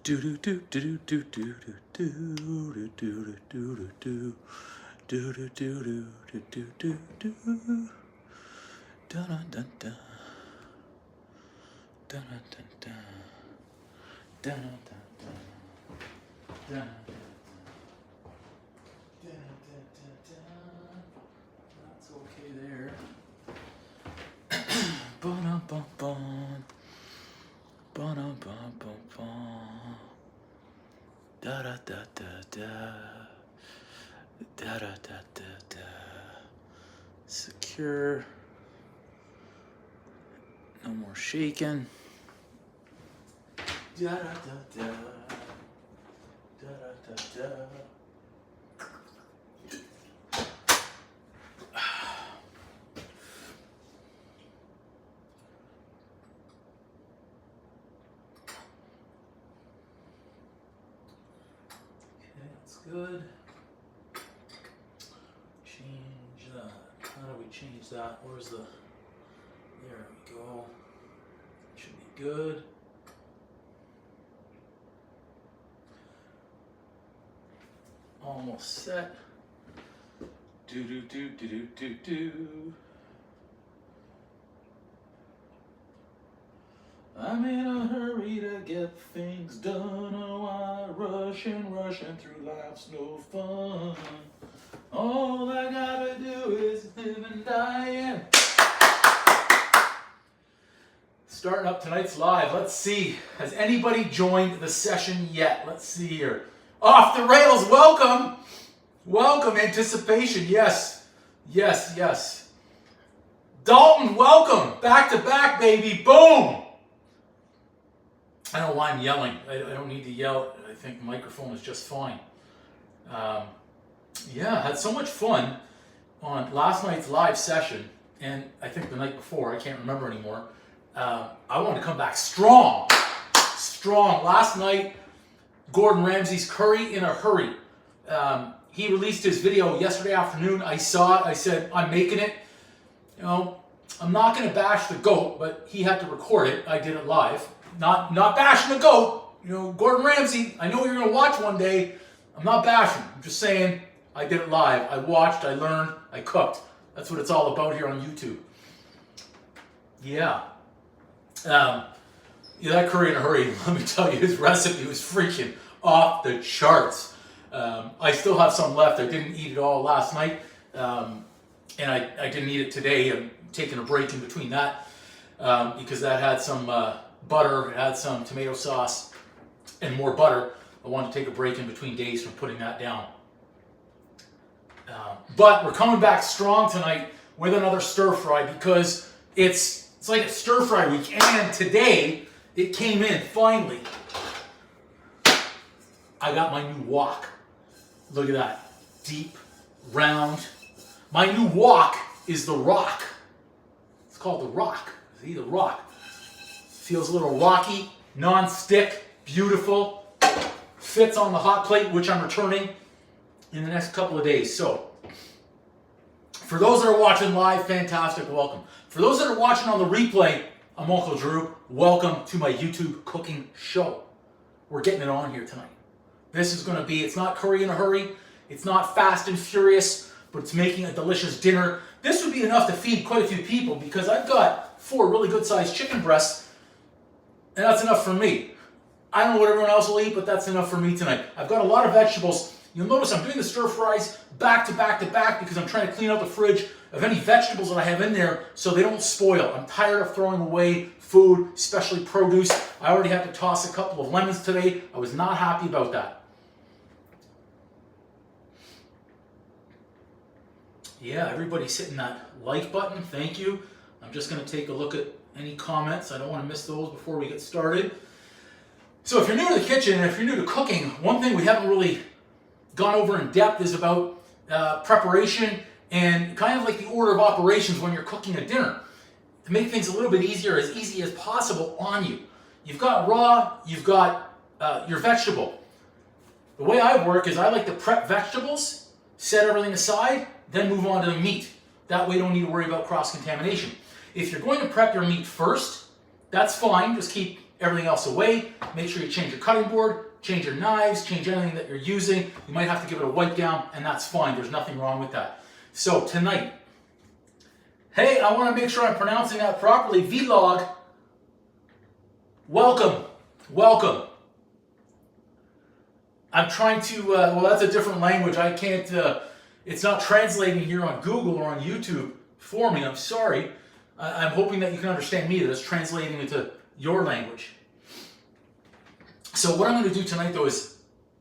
do do do do do do do do do do do do do do do do do do do dun dun dun dun dun dun dun dun dun. That's okay there. Bum bum bum. Bum bum bum bum. Da da da da da. Da da da da da. Secure. No more shaking. Da da da da. Da da da da. Good. Change that. How do we change that? Where's the... There we go. Should be good. Almost set. Do do do do do do do. I'm in a hurry to get things done. Oh, I rushing through life's no fun. All I gotta do is live and die. Starting up tonight's live. Let's see. Has anybody joined the session yet? Let's see here. Off the rails. Welcome. Welcome. Anticipation. Yes. Yes. Yes. Dalton, welcome. Back to back, baby. Boom. I don't know why I'm yelling. I don't need to yell. I think the microphone is just fine. Yeah, had so much fun on last night's live session, and I think the night before, I can't remember anymore. I wanted to come back strong. Strong. Last night, Gordon Ramsay's Curry in a Hurry. He released his video yesterday afternoon. I saw it. I said, I'm making it. You know, I'm not going to bash the GOAT, but he had to record it. I did it live. Not bashing the GOAT. You know, Gordon Ramsay, I know you're going to watch one day. I'm not bashing. I'm just saying I did it live. I watched, I learned, I cooked. That's what it's all about here on YouTube. Yeah. That curry in a hurry, let me tell you, his recipe was freaking off the charts. I still have some left. I didn't eat it all last night. And I didn't eat it today. I'm taking a break in between that because that had some... butter, it had some tomato sauce and more butter. I wanted to take a break in between days from putting that down. But we're coming back strong tonight with another stir fry because it's like a stir fry week, and today it came in finally. I got my new wok. Look at that. Deep, round. My new wok is the Rock. It's called the Rock. See, the Rock. Feels a little rocky, non-stick, beautiful. Fits on the hot plate, which I'm returning in the next couple of days. So, for those that are watching live, fantastic, welcome. For those that are watching on the replay, I'm Uncle Drew. Welcome to my YouTube cooking show. We're getting it on here tonight. This is going to be, it's not curry in a hurry. It's not fast and furious, but it's making a delicious dinner. This would be enough to feed quite a few people because I've got 4 really good-sized chicken breasts. And that's enough for me. I don't know what everyone else will eat, but that's enough for me tonight. I've got a lot of vegetables. You'll notice I'm doing the stir fries back to back to back because I'm trying to clean out the fridge of any vegetables that I have in there so they don't spoil. I'm tired of throwing away food, especially produce. I already had to toss a couple of lemons today. I was not happy about that. Yeah, everybody's hitting that like button. Thank you. I'm just going to take a look at any comments. I don't want to miss those before we get started. So if you're new to the kitchen and if you're new to cooking, one thing we haven't really gone over in depth is about preparation and kind of like the order of operations when you're cooking a dinner. To make things a little bit easier, as easy as possible on you. You've got raw, you've got your vegetable. The way I work is I like to prep vegetables, set everything aside, then move on to the meat. That way you don't need to worry about cross-contamination. If you're going to prep your meat first, that's fine. Just keep everything else away. Make sure you change your cutting board, change your knives, change anything that you're using. You might have to give it a wipe down, and that's fine. There's nothing wrong with that. So tonight, hey, I want to make sure I'm pronouncing that properly. Vlog. Welcome. Welcome. I'm trying to, well, that's a different language. I can't, it's not translating here on Google or on YouTube for me. I'm sorry. I'm hoping that you can understand me, that it's translating into your language. So what I'm going to do tonight, though, is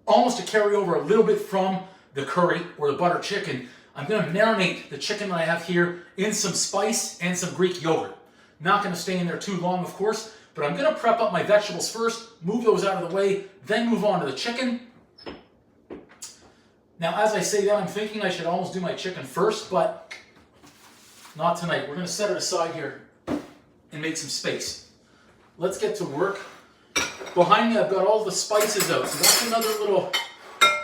almost to carry over a little bit from the curry or the butter chicken. I'm going to marinate the chicken that I have here in some spice and some Greek yogurt. Not going to stay in there too long, of course, but I'm going to prep up my vegetables first, move those out of the way, then move on to the chicken. Now, as I say that, I'm thinking I should almost do my chicken first, but not tonight. We're going to set it aside here and make some space. Let's get to work. Behind me, I've got all the spices out, so that's another little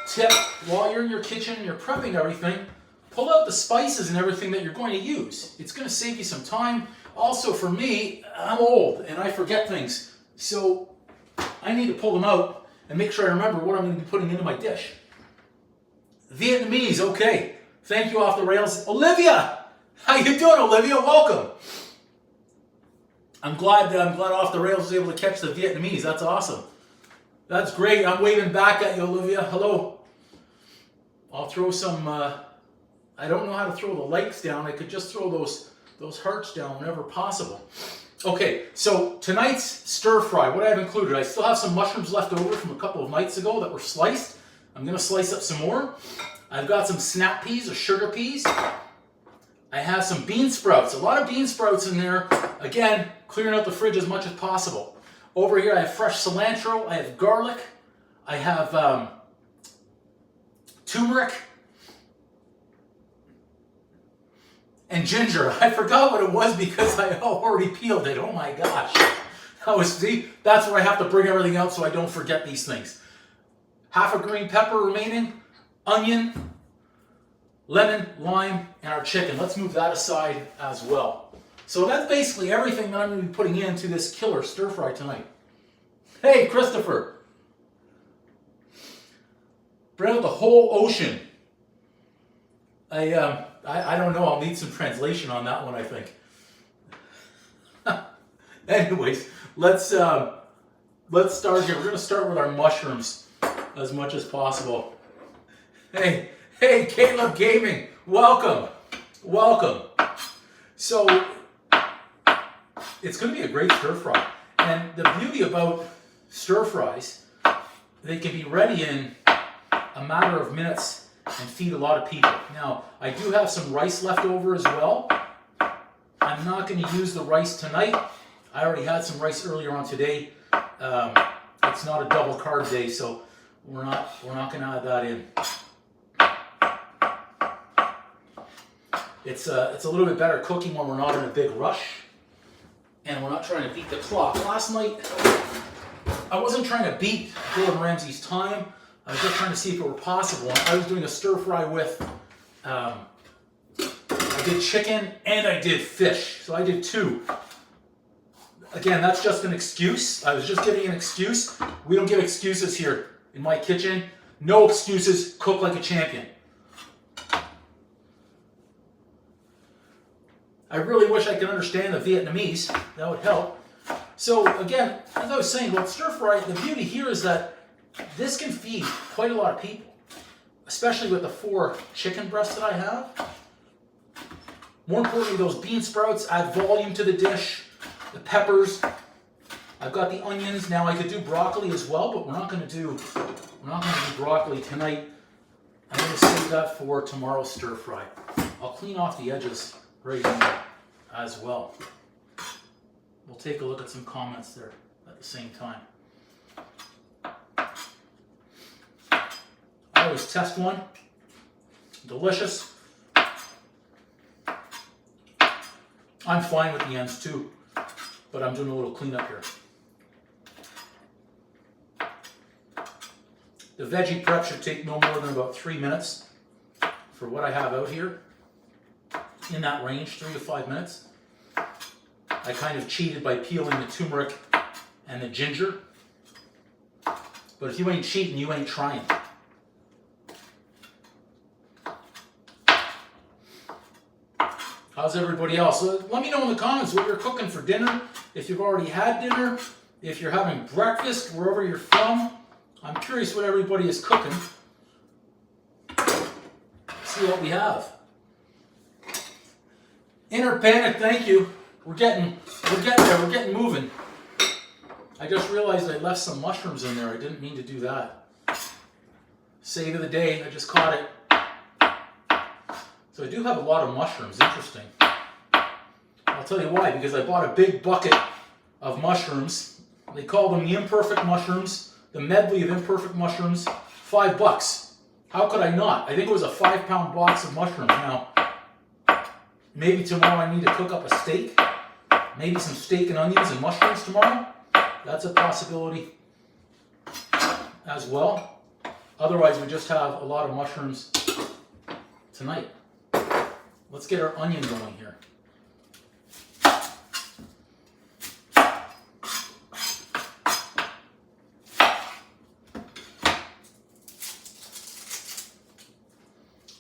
tip. While you're in your kitchen and you're prepping everything, pull out the spices and everything that you're going to use. It's going to save you some time. Also, for me, I'm old and I forget things, so I need to pull them out and make sure I remember what I'm going to be putting into my dish. Vietnamese, okay. Thank you, Off the Rails. Olivia! How you doing, Olivia? Welcome. I'm glad Off the Rails was able to catch the Vietnamese. That's awesome. That's great. I'm waving back at you, Olivia. Hello. I'll throw some, I don't know how to throw the likes down. I could just throw those hearts down whenever possible. Okay, so tonight's stir fry, what I've included, I still have some mushrooms left over from a couple of nights ago that were sliced. I'm going to slice up some more. I've got some snap peas or sugar peas. I have some bean sprouts. A lot of bean sprouts in there. Again, clearing out the fridge as much as possible. Over here I have fresh cilantro. I have garlic. I have turmeric. And ginger. I forgot what it was because I already peeled it. Oh my gosh. See, that's where I have to bring everything out so I don't forget these things. Half a green pepper remaining, onion, lemon, lime, and our chicken. Let's move that aside as well. So that's basically everything that I'm going to be putting into this killer stir fry tonight. Hey, Christopher. Bring out the whole ocean. I don't know. I'll need some translation on that one, I think. Anyways, let's start here. We're going to start with our mushrooms as much as possible. Hey, Caleb Gaming, welcome. So, it's going to be a great stir fry. And the beauty about stir fries, they can be ready in a matter of minutes and feed a lot of people. Now, I do have some rice left over as well. I'm not going to use the rice tonight. I already had some rice earlier on today. It's not a double carb day, so we're not going to add that in. It's a little bit better cooking when we're not in a big rush and we're not trying to beat the clock. Last night, I wasn't trying to beat Gordon Ramsay's time. I was just trying to see if it were possible. I was doing a stir fry with, I did chicken and I did fish. So I did two. Again, that's just an excuse. I was just giving an excuse. We don't give excuses here in my kitchen. No excuses. Cook like a champion. I really wish I could understand the Vietnamese. That would help. So again, as I was saying, well, stir fry, the beauty here is that this can feed quite a lot of people, especially with the 4 chicken breasts that I have. More importantly, those bean sprouts add volume to the dish. The peppers. I've got the onions. Now I could do broccoli as well, but we're not going to do broccoli tonight. I'm going to save that for tomorrow's stir fry. I'll clean off the edges right now as well. We'll take a look at some comments there at the same time. I always test one. Delicious. I'm fine with the ends too, but I'm doing a little cleanup here. The veggie prep should take no more than about 3 minutes for what I have out here. In that range, 3 to 5 minutes. I kind of cheated by peeling the turmeric and the ginger. But if you ain't cheating, you ain't trying. How's everybody else? Let me know in the comments what you're cooking for dinner. If you've already had dinner, if you're having breakfast, wherever you're from. I'm curious what everybody is cooking. See what we have. Inner panic, thank you. We're getting there, we're getting moving. I just realized I left some mushrooms in there. I didn't mean to do that. Save of the day, I just caught it. So I do have a lot of mushrooms, interesting. I'll tell you why, because I bought a big bucket of mushrooms. They call them the imperfect mushrooms, the medley of imperfect mushrooms, $5. How could I not? I think it was a 5-pound box of mushrooms. Now, maybe tomorrow I need to cook up a steak. Maybe some steak and onions and mushrooms tomorrow. That's a possibility as well. Otherwise, we just have a lot of mushrooms tonight. Let's get our onion going here.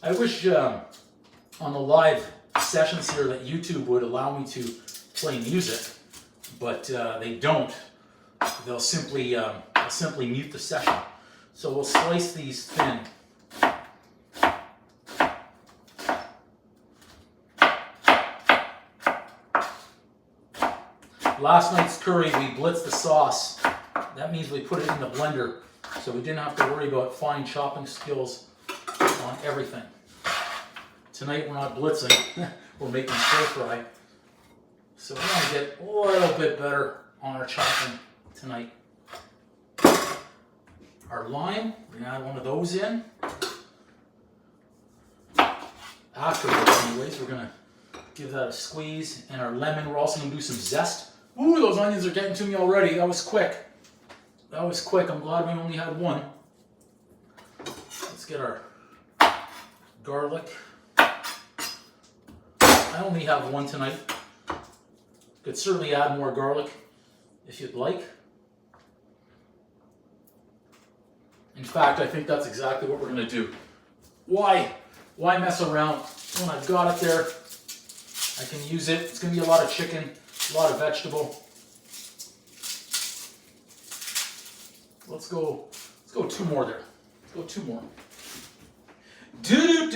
I wish on the live sessions here that YouTube would allow me to play music, but they don't. They'll simply mute the session. So we'll slice these thin. Last night's curry, we blitzed the sauce. That means we put it in the blender, so we didn't have to worry about fine chopping skills on everything. Tonight we're not blitzing, we're making stir-fry. So we're going to get a little bit better on our chopping tonight. Our lime, we're going to add one of those in. Afterwards, anyways, we're going to give that a squeeze. And our lemon, we're also going to do some zest. Ooh, those onions are getting to me already. That was quick. That was quick. I'm glad we only had one. Let's get our garlic. I only have one tonight. Could certainly add more garlic if you'd like. In fact, I think that's exactly what we're going to do. Why mess around when I've got it there? I can use it. It's going to be a lot of chicken, a lot of vegetable. Let's go 2 more there. Let's go 2 more. Do.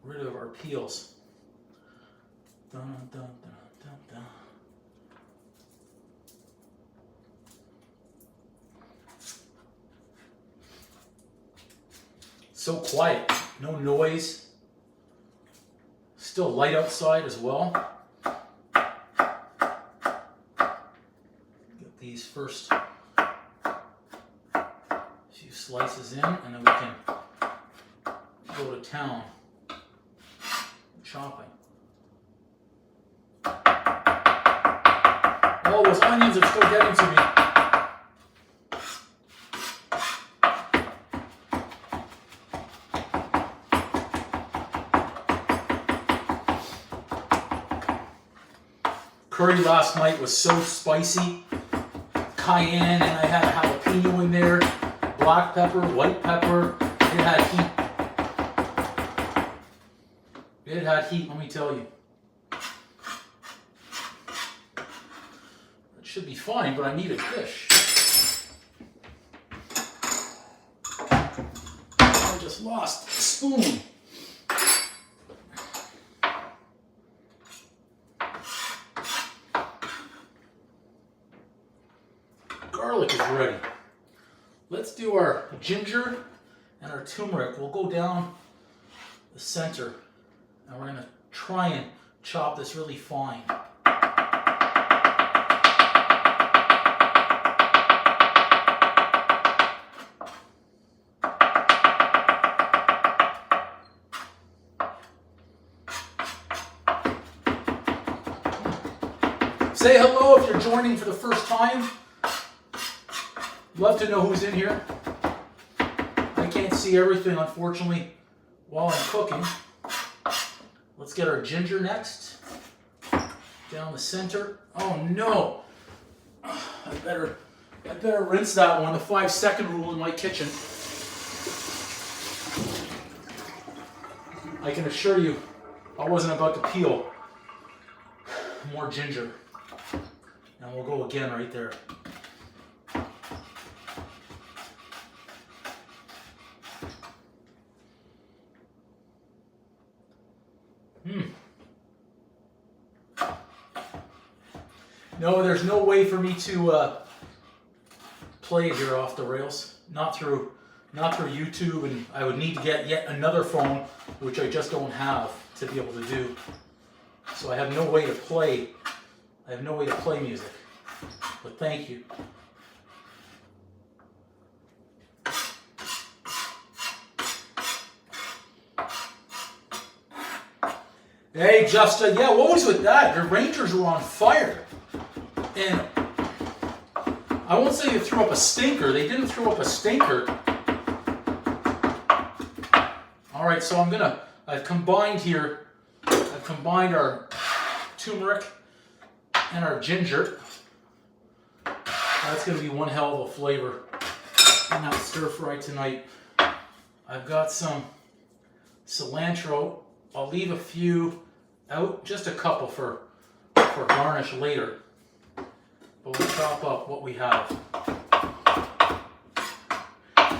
Rid of our peels. Dun, dun, dun, dun, dun. So quiet, no noise. Still light outside as well. Get these first few slices in, and then we can go to town chopping. Oh, those onions are still getting to me. Curry last night was so spicy. Cayenne, and I had a jalapeno in there. Black pepper, white pepper. It had heat. It had heat, let me tell you. It should be fine, but I need a dish. I just lost a spoon. Garlic is ready. Let's do our ginger and our turmeric. We'll go down the center. And we're going to try and chop this really fine. Say hello if you're joining for the first time. Love to know who's in here. I can't see everything, unfortunately, while I'm cooking. Let's get our ginger next. Down the center. Oh no! I better rinse that one. The 5-second rule in my kitchen. I can assure you, I wasn't about to peel more ginger. And we'll go again right there. No, there's no way for me to play here off the rails. Not through YouTube, and I would need to get yet another phone, which I just don't have to be able to do. So I have no way to play. I have no way to play music. But thank you. Hey, Justin. Yeah, what was with that? The Rangers were on fire. And I won't say they threw up a stinker. They didn't throw up a stinker. All right, so I've combined our turmeric and our ginger. That's going to be one hell of a flavor in that stir fry tonight. I've got some cilantro. I'll leave a few out, just a couple for garnish later. But we'll chop up what we have.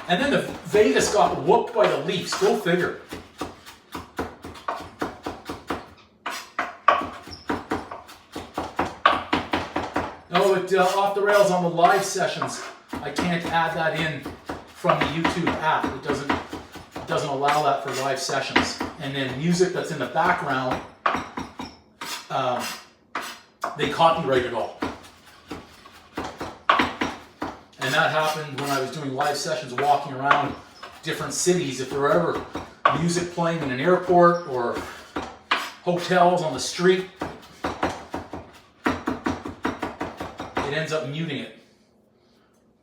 And then the Vegas got whooped by the Leafs. Go figure. No, but off the rails on the live sessions, I can't add that in from the YouTube app. It doesn't allow that for live sessions. And then music that's in the background, they copyright it all. And that happened when I was doing live sessions walking around different cities. If there were ever music playing in an airport or hotels on the street, it ends up muting it.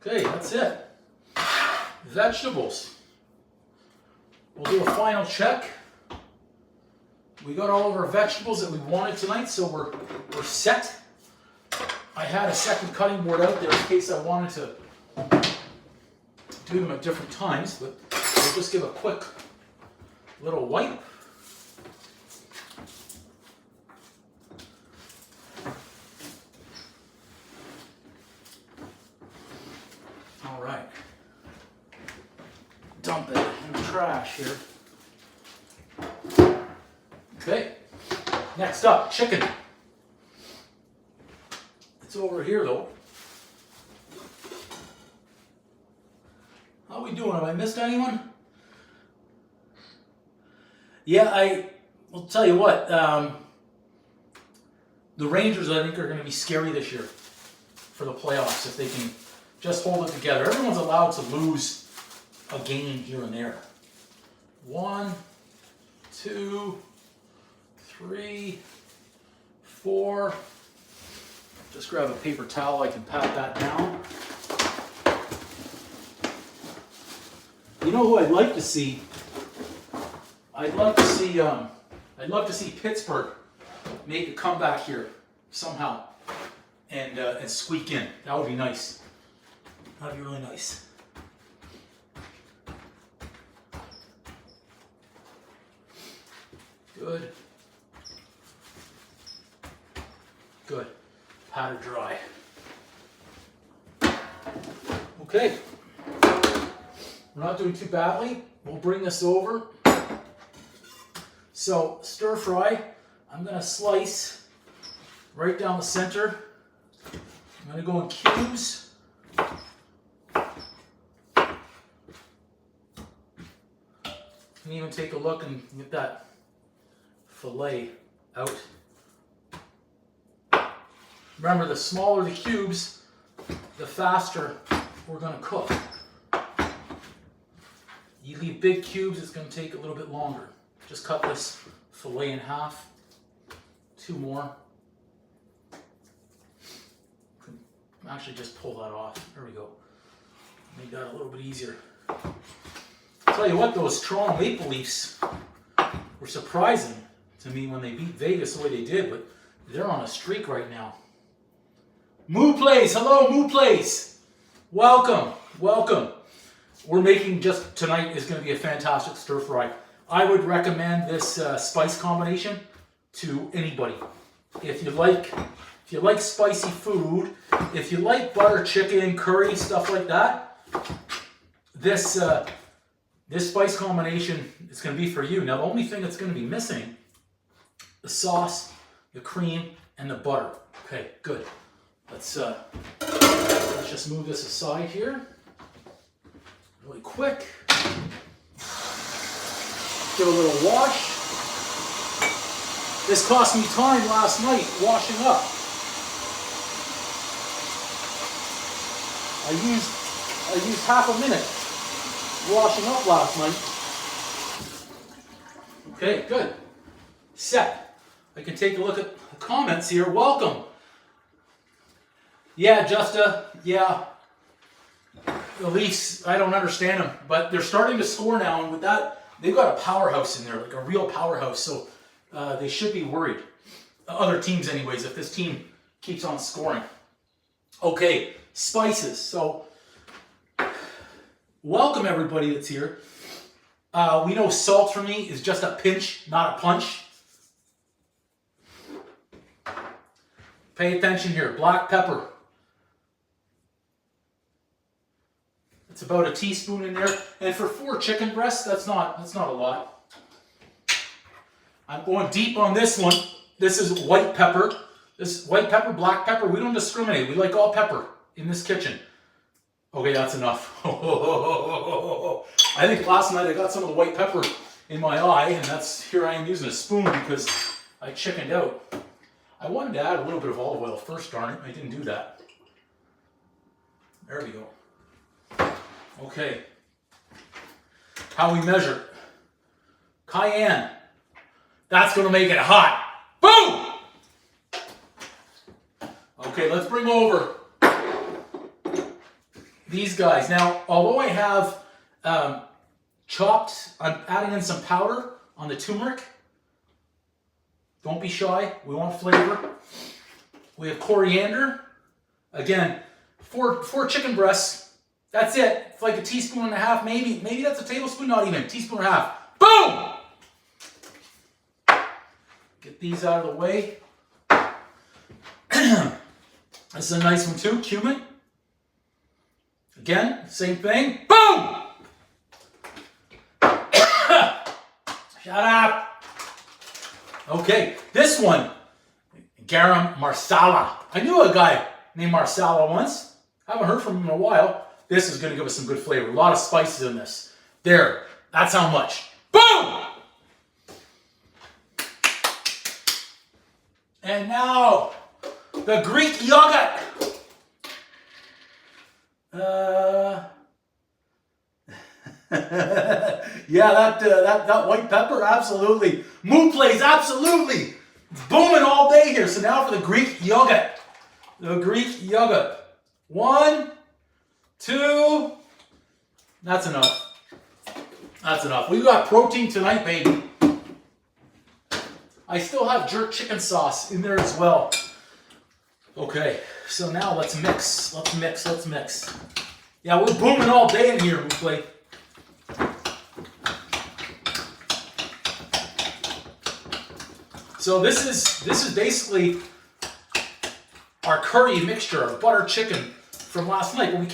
Okay, that's it. Vegetables. We'll do a final check. We got all of our vegetables that we wanted tonight, so we're set. I had a second cutting board out there in case I wanted to do them at different times, but we'll just give a quick little wipe. All right. Dump it in the trash here. Okay. Next up, chicken. It's over here though. How we doing? Have I missed anyone? Yeah, I will tell you what. The Rangers, I think, are going to be scary this year for the playoffs if they can just hold it together. Everyone's allowed to lose a game here and there. 1, 2, 3, 4. Just grab a paper towel. I can pat that down. You know who I'd like to see? I'd love to see Pittsburgh make a comeback here somehow and squeak in. That would be nice. That'd be really nice. Good. Good. Pat it dry. Okay. We're not doing too badly. We'll bring this over. So, stir fry. I'm going to slice right down the center. I'm going to go in cubes. You can even take a look and get that fillet out. Remember, the smaller the cubes, the faster we're going to cook. You leave big cubes, it's going to take a little bit longer. Just cut this fillet in half. 2 more. Actually, just pull that off. There we go. Make that a little bit easier. I'll tell you what, those Toronto Maple Leafs were surprising to me when they beat Vegas the way they did, but they're on a streak right now. Moo Place, hello Moo Place. Welcome, welcome. We're making just tonight is going to be a fantastic stir fry. I would recommend this spice combination to anybody. If you like spicy food, if you like butter chicken, curry, stuff like that, this spice combination is going to be for you. Now the only thing that's going to be missing, the sauce, the cream, and the butter. Okay, good. Let's just move this aside here. Really quick. Give a little wash. This cost me time last night washing up. I used half a minute washing up last night. Okay, good. Set. I can take a look at the comments here. Welcome. Yeah, Justa. Yeah. The Leafs, I don't understand them, but they're starting to score now, and with that, they've got a powerhouse in there, like a real powerhouse, so they should be worried. Other teams anyways, if this team keeps on scoring. Okay, spices. So, welcome everybody that's here. We know salt for me is just a pinch, not a punch. Pay attention here. Black pepper. It's about a teaspoon in there. And for 4 chicken breasts, that's not a lot. I'm going deep on this one. This is white pepper. This white pepper, black pepper, we don't discriminate. We like all pepper in this kitchen. Okay, that's enough. I think last night I got some of the white pepper in my eye, and here I am using a spoon because I chickened out. I wanted to add a little bit of olive oil first, darn it. I didn't do that. There we go. Okay. How we measure. Cayenne. That's going to make it hot. Boom! Okay, let's bring over these guys. Now, although I have chopped, I'm adding in some powder on the turmeric. Don't be shy. We want flavor. We have coriander. Again, four chicken breasts. That's it. It's like a teaspoon and a half, maybe. Maybe that's a tablespoon, not even. Teaspoon and a half. Boom! Get these out of the way. This is a nice one too. Cumin. Again, same thing. Boom! Shut up. Okay, this one, garam masala. I knew a guy named Marsala once. Haven't heard from him in a while. This is going to give us some good flavor. A lot of spices in this. There, that's how much. Boom! And now, the Greek yogurt. Yeah, that white pepper, absolutely. Moo Place, absolutely. It's booming all day here. So now for the Greek yogurt. The Greek yogurt. 1, 2. That's enough. That's enough. We got protein tonight, baby. I still have jerk chicken sauce in there as well. Okay, so now let's mix. Let's mix. Yeah, we're booming all day in here, Moo Place. So this is basically our curry mixture, our butter chicken from last night. But we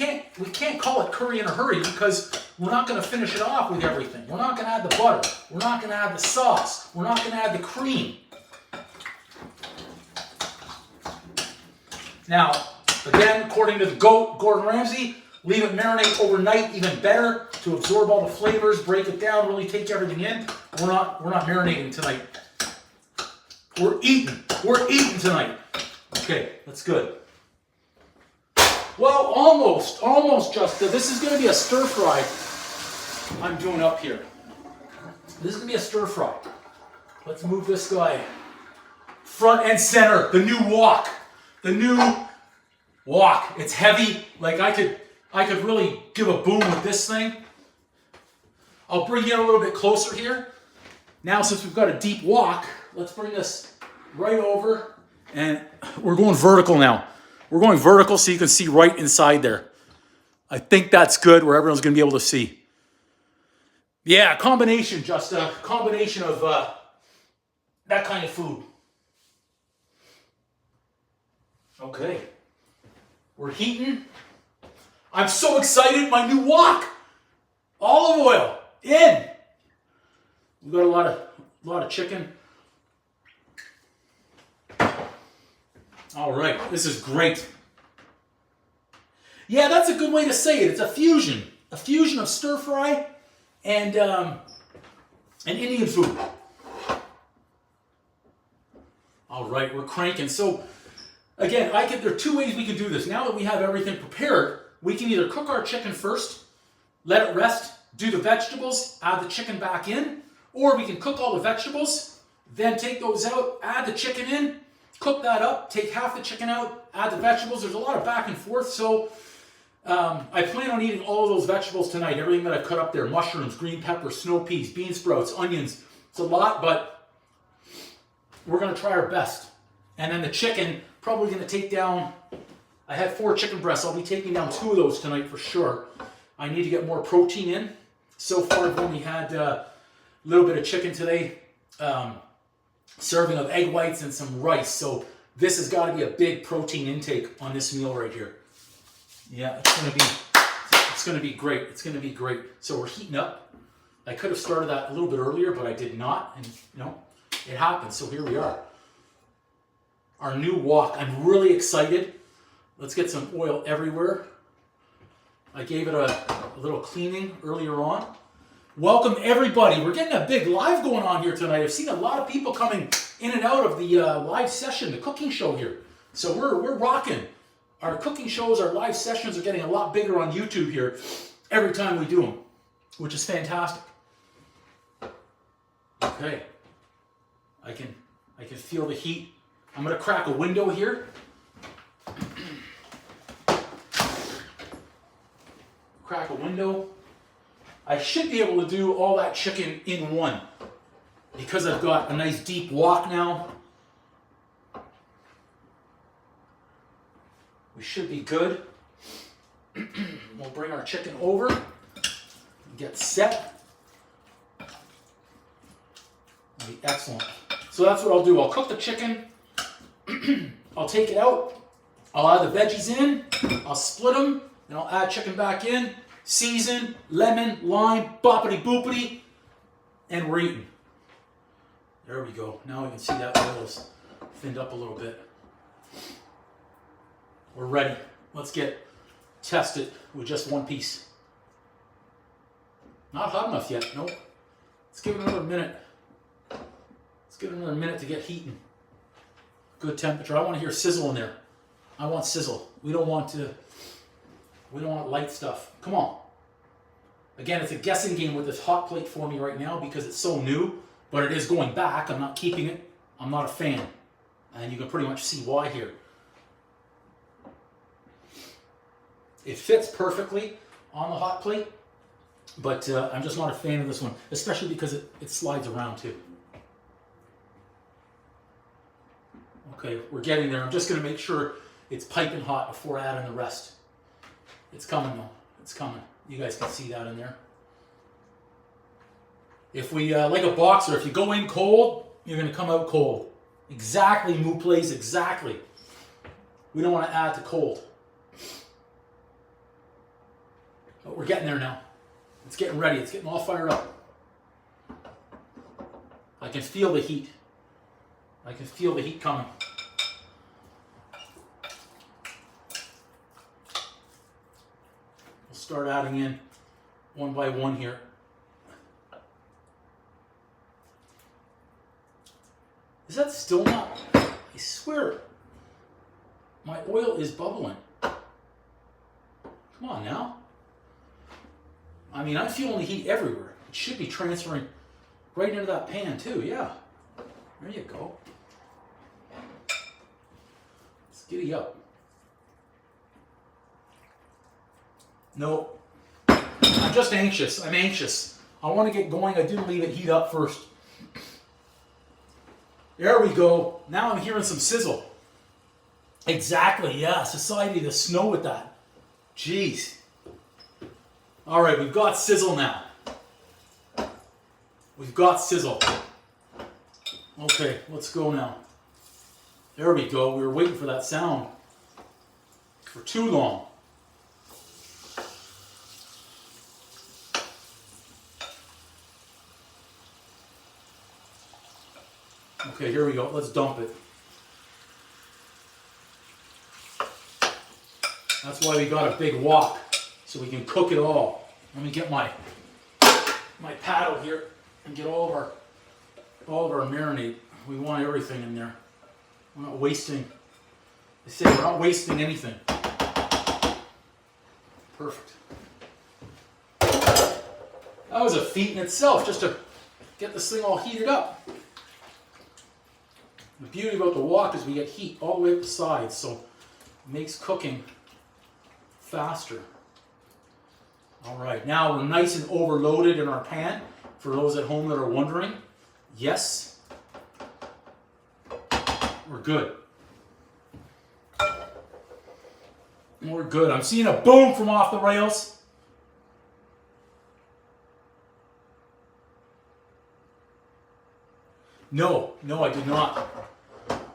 can't call it curry in a hurry because we're not going to finish it off with everything. We're not going to add the butter. We're not going to add the sauce. We're not going to add the cream. Now, again, according to the GOAT, Gordon Ramsay, leave it marinate overnight, even better, to absorb all the flavors, break it down, really take everything in. We're not marinating tonight. We're eating tonight. Okay, that's good. Well, almost, Justin. This is going to be a stir fry I'm doing up here. This is going to be a stir fry. Let's move this guy front and center. The new WOK. The new WOK. It's heavy. Like I I could really give a boom with this thing. I'll bring you in a little bit closer here. Now, since we've got a deep wok, let's bring this right over. And we're going vertical now. We're going vertical so you can see right inside there. I think that's good where everyone's going to be able to see. Yeah, combination, just a combination of that kind of food. Okay. We're heating. I'm so excited. My new wok. Olive oil in. We've got a lot of chicken. All right, this is great. Yeah, that's a good way to say it. It's a fusion of stir fry and Indian food. All right, we're cranking. So again, there are two ways we can do this. Now that we have everything prepared, we can either cook our chicken first, let it rest, do the vegetables, add the chicken back in, or we can cook all the vegetables, then take those out, add the chicken in, cook that up, take half the chicken out, add the vegetables. There's a lot of back and forth, so I plan on eating all of those vegetables tonight, everything that I've cut up there, mushrooms, green peppers, snow peas, bean sprouts, onions. It's a lot, but we're going to try our best. And then the chicken, probably going to take down, I had 4 chicken breasts. I'll be taking down 2 of those tonight for sure. I need to get more protein in. So far, I've only had a little bit of chicken today, serving of egg whites and some rice. So this has got to be a big protein intake on this meal right here. Yeah, it's going to be great. It's going to be great. So we're heating up. I could have started that a little bit earlier, but I did not. And it happened. So here we are. Our new wok. I'm really excited. Let's get some oil everywhere. I gave it a little cleaning earlier on. Welcome everybody. We're getting a big live going on here tonight. I've seen a lot of people coming in and out of the live session, the cooking show here. So we're rocking. Our cooking shows, our live sessions are getting a lot bigger on YouTube here every time we do them, which is fantastic. Okay. I can feel the heat. I'm going to crack a window here. Crack a window. I should be able to do all that chicken in one because I've got a nice deep wok now. We should be good. We'll bring our chicken over, get set. That'll be excellent. So that's what I'll do. I'll cook the chicken. I'll take it out. I'll add the veggies in. I'll split them. And I'll add chicken back in. Season, lemon, lime, boppity boopity. And we're eating. There we go. Now we can see that oil's thinned up a little bit. We're ready. Let's test it with just one piece. Not hot enough yet. Nope. Let's give it another minute. Let's give it another minute to get heating. Good temperature. I want to hear sizzle in there. I want sizzle. We don't want light stuff. Come on. Again, it's a guessing game with this hot plate for me right now because it's so new, but it is going back. I'm not keeping it. I'm not a fan. And you can pretty much see why here. It fits perfectly on the hot plate, but I'm just not a fan of this one, especially because it slides around too. Okay, we're getting there. I'm just going to make sure it's piping hot before I add in the rest. It's coming though. It's coming. You guys can see that in there. If we, like a boxer, if you go in cold, you're going to come out cold. Exactly, plays exactly. We don't want to add to cold. But we're getting there now. It's getting ready. It's getting all fired up. I can feel the heat. I can feel the heat coming. We'll start adding in one by one here. Is that still not? I swear, my oil is bubbling. Come on now. I mean, I'm feeling the heat everywhere. It should be transferring right into that pan too, yeah. There you go. Let's giddy up. No. I'm just anxious. I'm anxious. I want to get going. I didn't leave it heat up first. There we go. Now I'm hearing some sizzle. Exactly, yeah. Society to snow with that. Jeez. All right, we've got sizzle now. We've got sizzle. Okay, let's go now. There we go. We were waiting for that sound for too long. Okay, here we go. Let's dump it. That's why we got a big wok, so we can cook it all. Let me get my paddle here and get all of our marinade. We want everything in there. We're not wasting. They say we're not wasting anything. Perfect. That was a feat in itself, just to get this thing all heated up. The beauty about the wok is we get heat all the way up the sides, so it makes cooking faster. All right, now we're nice and overloaded in our pan. For those at home that are wondering, yes, we're good. We're good. I'm seeing a boom from off the rails. No, I did not.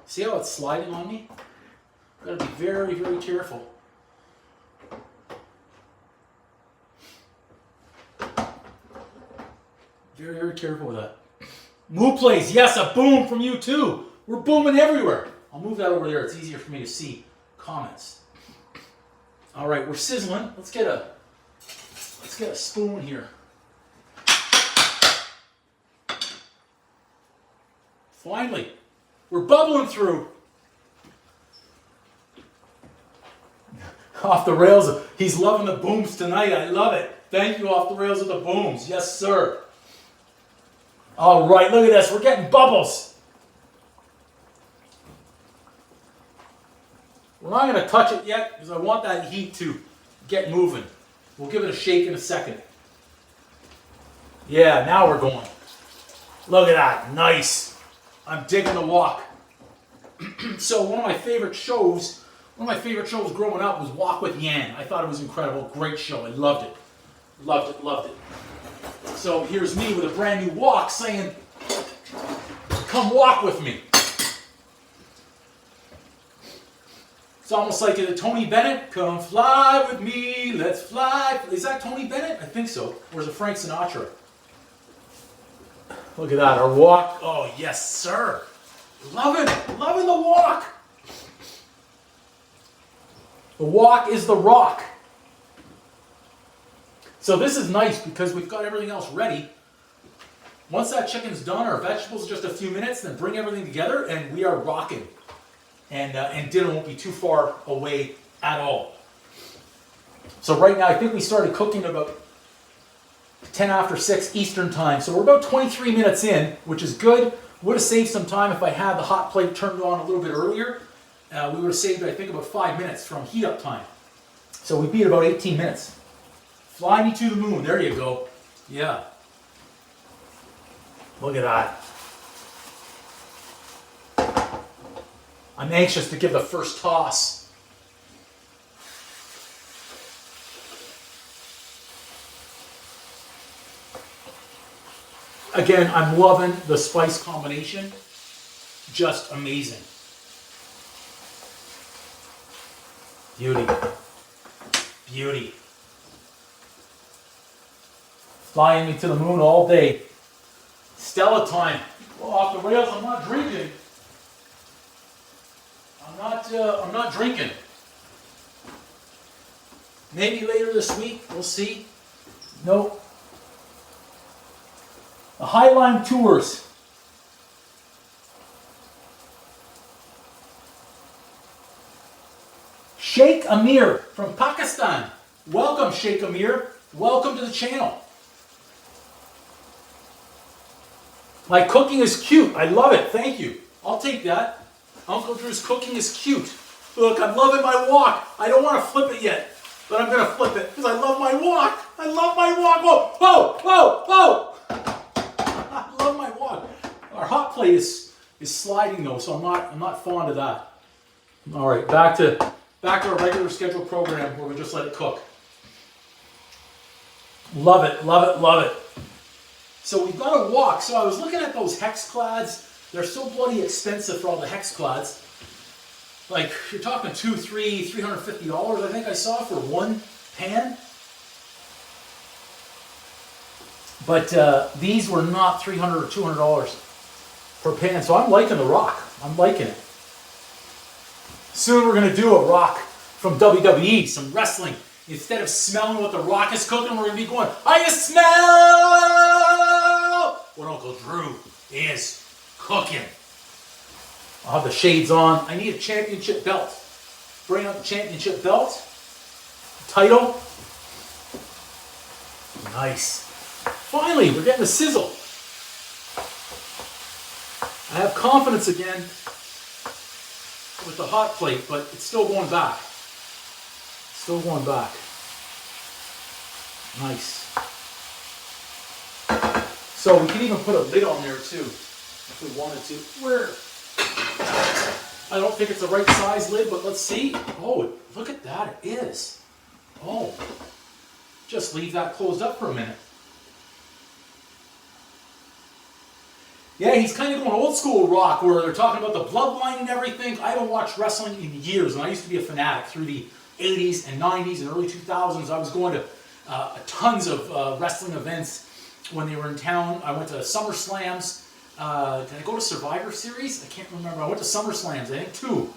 See how it's sliding on me? I've got to be very, very careful. Very, very careful with that. Moo plays, yes, a boom from you too. We're booming everywhere. I'll move that over there. It's easier for me to see comments. All right, we're sizzling. Let's get a spoon here. Finally, we're bubbling through. Off the rails. He's loving the booms tonight. I love it. Thank you, Off the Rails with the booms. Yes, sir. All right, look at this. We're getting bubbles. We're not going to touch it yet because I want that heat to get moving. We'll give it a shake in a second. Yeah, now we're going. Look at that. Nice. I'm digging the wok. So one of my favorite shows growing up was Wok with Yan. I thought it was incredible. Great show. I loved it. Loved it. So here's me with a brand new wok saying, come walk with me. It's almost like a Tony Bennett, come fly with me, let's fly. Is that Tony Bennett? I think so. Or is it Frank Sinatra? Look at that, our wok. Oh, yes, sir. Loving the wok. The wok is the rock. So this is nice because we've got everything else ready. Once that chicken's done, our vegetables just a few minutes, then bring everything together and we are rocking. And dinner won't be too far away at all. So right now, I think we started cooking about 10 after 6 Eastern time. So we're about 23 minutes in, which is good. Would have saved some time if I had the hot plate turned on a little bit earlier. We would have saved, I think, about 5 minutes from heat up time. So we beat about 18 minutes. Fly me to the moon. There you go. Yeah. Look at that. I'm anxious to give the first toss. Again, I'm loving the spice combination. Just amazing. Beauty. Beauty. Flying me to the moon all day. Stella time. Well, off the rails, I'm not drinking. I'm not drinking. Maybe later this week, we'll see. Nope. The Highline Tours. Sheikh Amir from Pakistan. Welcome, Sheikh Amir. Welcome to the channel. My cooking is cute. I love it. Thank you. I'll take that. Uncle Drew's cooking is cute. Look, I'm loving my wok. I don't want to flip it yet. but I'm gonna flip it because I love my wok. I love my wok. Whoa, whoa, whoa, whoa! I love my wok. Our hot plate is sliding though, so I'm not fond of that. All right, back to our regular scheduled program where we just let it cook. Love it, love it, love it. So we've got a wok. So I was looking at those hex clads. They're so bloody expensive for all the hex clads. Like, you're talking $350, I think I saw for one pan. But these were not $300 or $200 per pan. So I'm liking the rock. I'm liking it. Soon we're going to do a rock from WWE, some wrestling. Instead of smelling what the rock is cooking, we're going to be going, I smell what Uncle Drew is cooking. I'll have the shades on. I need a championship belt. Bring out the championship belt. Title. Nice. Finally, we're getting a sizzle. I have confidence again with the hot plate, but it's still going back. Still going back. Nice. So we can even put a lid on there too, if we wanted to. Where? I don't think it's the right size lid, but let's see. Oh, look at that, it is. Oh, just leave that closed up for a minute. Yeah, he's kind of going old school rock where they're talking about the bloodline and everything. I haven't watched wrestling in years, and I used to be a fanatic through the 80s and 90s and early 2000s. I was going to tons of wrestling events when they were in town. I went to SummerSlams. Did I go to Survivor Series? I can't remember. I went to SummerSlams, I think 2.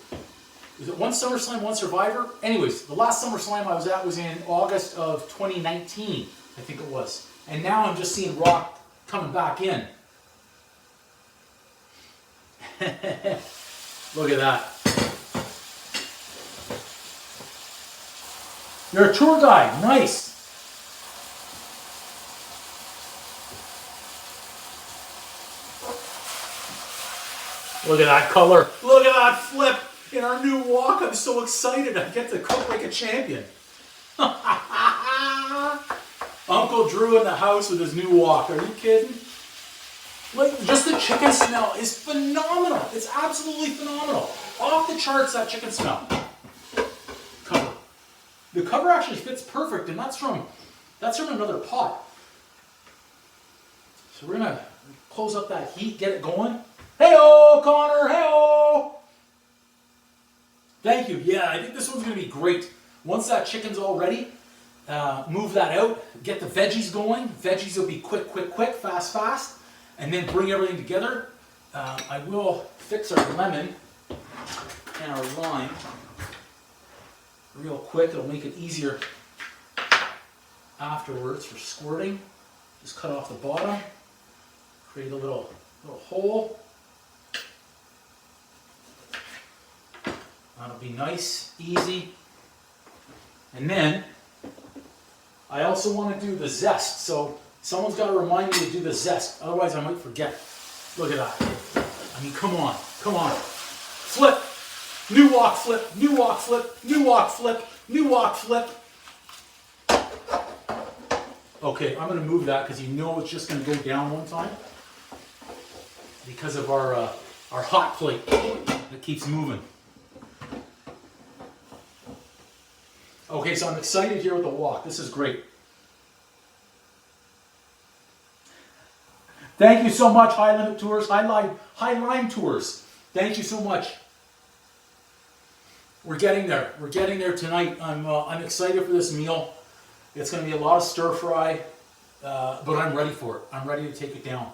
Was it one SummerSlam, one Survivor? Anyways, the last SummerSlam I was at was in August of 2019, I think it was. And now I'm just seeing Rock coming back in. Look at that. You're a tour guide. Nice. Look at that color. Look at that flip in our new wok. I'm so excited. I get to cook like a champion. Uncle Drew in the house with his new wok. Are you kidding? Like, just the chicken smell is phenomenal. It's absolutely phenomenal. Off the charts, that chicken smell. Cover. The cover actually fits perfect, and that's from another pot. So we're gonna close up that heat, get it going. Hey-oh, Connor, hey-oh! Thank you. Yeah, I think this one's gonna be great. Once that chicken's all ready, move that out, get the veggies going. Veggies will be quick, fast, fast. And then bring everything together. I will fix our lemon and our lime real quick. It'll make it easier afterwards for squirting. Just cut off the bottom, create a little hole. That'll be nice, easy. And then I also want to do the zest. So someone's got to remind me to do the zest, otherwise I might forget. Look at that. I mean, come on, come on. Flip, new wok flip, new wok flip, new wok flip, new wok flip. Okay, I'm going to move that because you know it's just going to go down one time because of our hot plate that keeps moving. Okay, so I'm excited here with the wok. This is great. Thank you so much, High Limit Tours, High Line Tours. Thank you so much. We're getting there. We're getting there tonight. I'm excited for this meal. It's going to be a lot of stir fry, but I'm ready for it. I'm ready to take it down.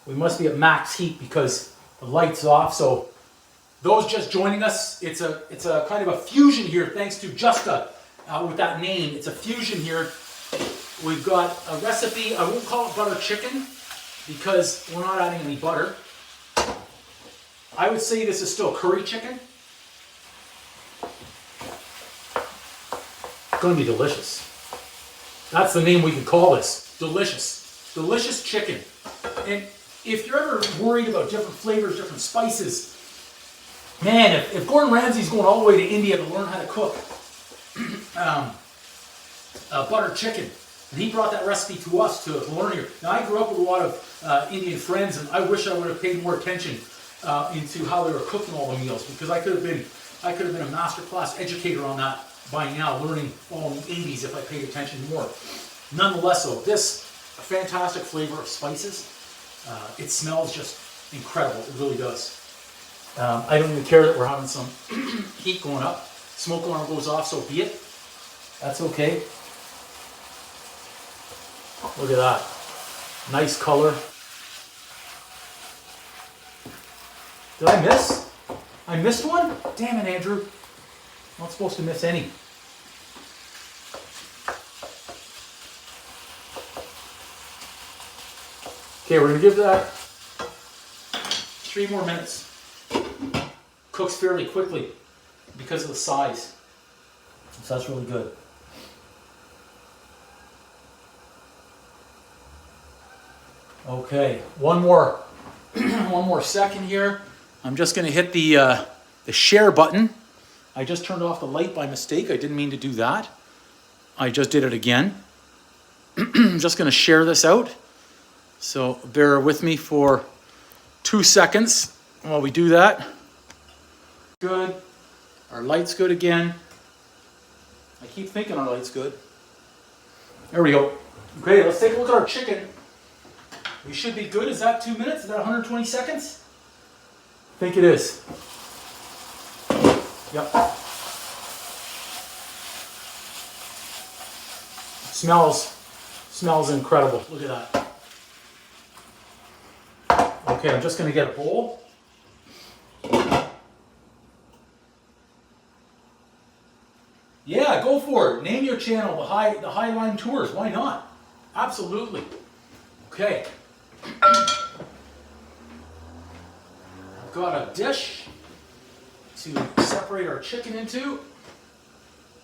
We must be at max heat because the light's off. So those just joining us, it's a kind of a fusion here, thanks to Justa. With that name, it's a fusion here. We've got a recipe. I won't call it butter chicken because we're not adding any butter. I would say this is still curry chicken. It's going to be delicious. That's the name we can call this. Delicious. Delicious chicken. And if you're ever worried about different flavors, different spices, Man, if Gordon Ramsay's going all the way to India to learn how to cook butter chicken, and he brought that recipe to us to learn here. Now, I grew up with a lot of Indian friends, and I wish I would have paid more attention into how they were cooking all the meals, because I could have been a masterclass educator on that by now, learning all the 80s if I paid attention more. Nonetheless, though, this a fantastic flavor of spices. It smells just incredible. It really does. I don't even care that we're having some heat going up. Smoke alarm goes off, so be it. That's okay. Look at that. Nice color. Did I miss? I missed one? Damn it, Andrew. Not supposed to miss any. Okay, we're going to give that 3 more minutes. Cooks fairly quickly because of the size. So that's really good. Okay, one more second here. I'm just going to hit the share button. I just turned off the light by mistake. I didn't mean to do that. I just did it again. I'm just going to share this out. So bear with me for 2 seconds while we do that. Good. Our light's good again. I keep thinking our light's good. There we go. Okay, let's take a look at our chicken. We should be good. Is that 2 minutes? Is that 120 seconds? I think it is. Yep. Smells incredible. Look at that. Okay, I'm just going to get a bowl. Yeah, go for it. Name your channel, the Highline Tours. Why not? Absolutely. Okay. I've got a dish to separate our chicken into.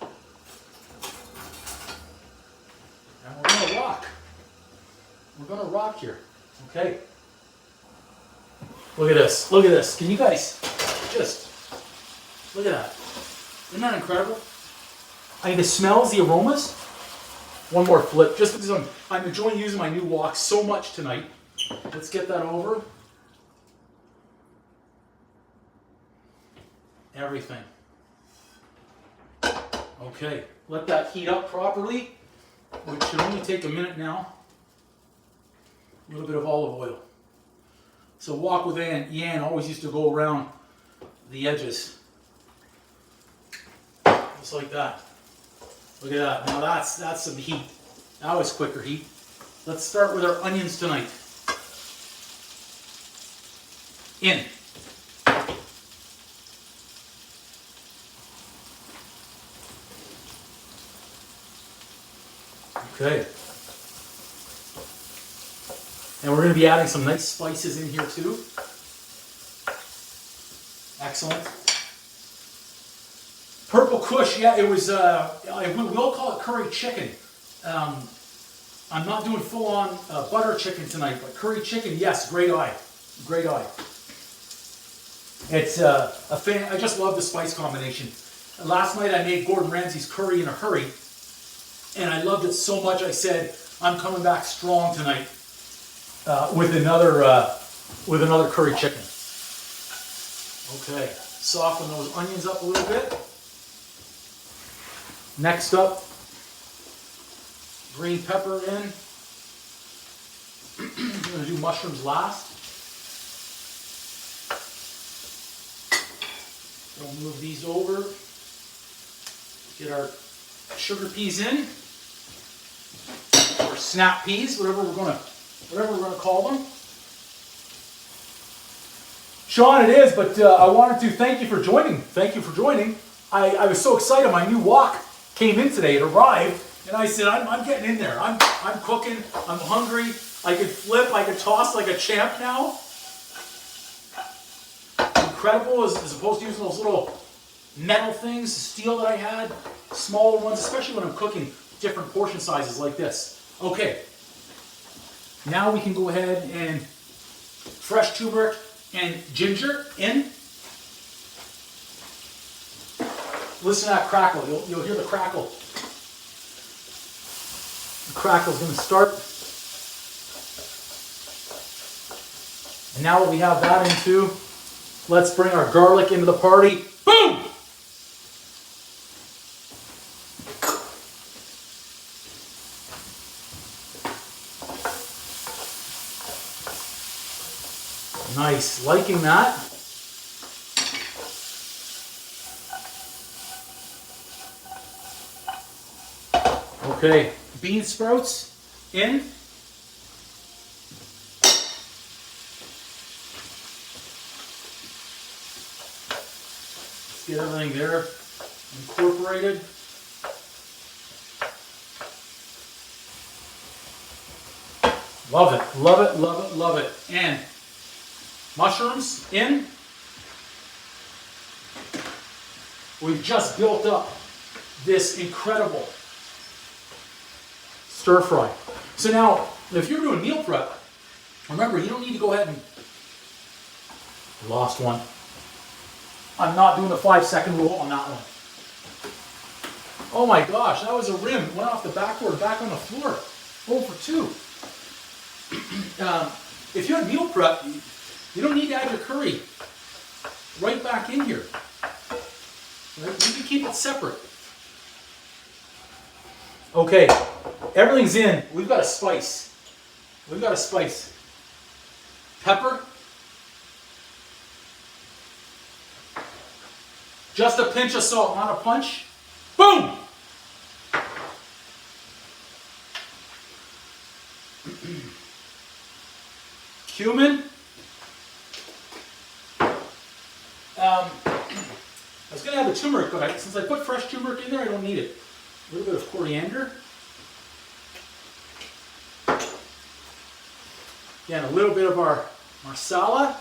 And we're going to rock. We're going to rock here. Okay. Look at this. Look at this. Can you guys just look at that? Isn't that incredible? I mean, the smells, the aromas. One more flip, just because I'm enjoying using my new wok so much tonight. Let's get that over. Everything. Okay, let that heat up properly, which should only take a minute now. A little bit of olive oil. So wok with Yan always used to go around the edges. Just like that. Look at that. Now that's some heat. That was quicker heat. Let's start with our onions tonight. In. Okay. And we're going to be adding some nice spices in here too. Excellent. Purple Kush, yeah, it was, we'll call it curry chicken. I'm not doing full-on butter chicken tonight, but curry chicken, yes, great eye. Great eye. It's I just love the spice combination. Last night I made Gordon Ramsay's curry in a hurry, and I loved it so much I said, I'm coming back strong tonight with another curry chicken. Okay, soften those onions up a little bit. Next up, green pepper in. I'm going to do mushrooms last. We'll move these over. Get our sugar peas in, or snap peas, whatever we're going to call them. Sean, it is, but I wanted to thank you for joining. Thank you for joining. I was so excited. My new wok came in today. It arrived, and I said, I'm getting in there. I'm cooking. I'm hungry. I could flip. I could toss like a champ now. Incredible, as opposed to using those little metal things, steel that I had, smaller ones, especially when I'm cooking different portion sizes like this. Okay, now we can go ahead and fresh turmeric and ginger in. Listen to that crackle. You'll hear the crackle. The crackle's going to start. And now that we have that into, let's bring our garlic into the party. Boom! Nice, liking that. Okay, bean sprouts in. Let's get everything there incorporated. Love it, love it, love it, love it. And mushrooms in. We've just built up this incredible stir fry. So now, if you're doing meal prep, remember, you don't need to go ahead and... Lost one. I'm not doing the 5-second rule on that one. Oh my gosh, that was a rim. Went off the backboard, back on the floor. 0 for 2. If you had meal prep, you don't need to add your curry right back in here. Right? You can keep it separate. Okay, everything's in. We've got a spice. We've got a spice. Pepper. Just a pinch of salt, not a punch. Boom! Cumin. I was going to have the turmeric, but since I put fresh turmeric in there, I don't need it. A little bit of coriander. Again, a little bit of our marsala.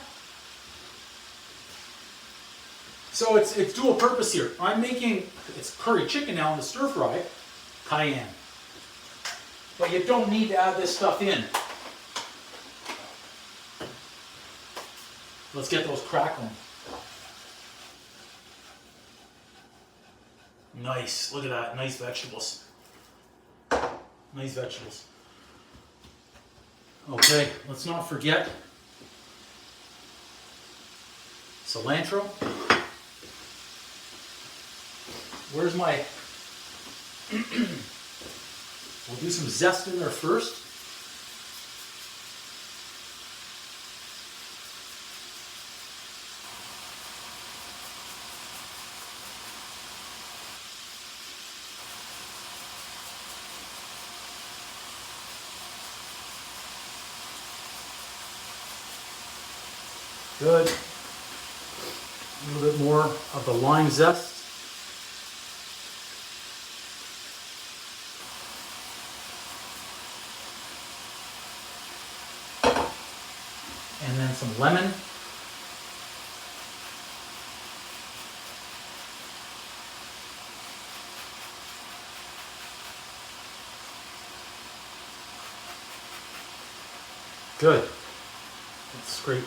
So it's dual purpose here. I'm making, it's curry chicken now in the stir fry, cayenne. But you don't need to add this stuff in. Let's get those crackling. Nice, look at that, nice vegetables. Nice vegetables. Okay, let's not forget cilantro. Where's my, we'll do some zest in there first. Good. A little bit more of the lime zest. And then some lemon. Good. Let's scrape.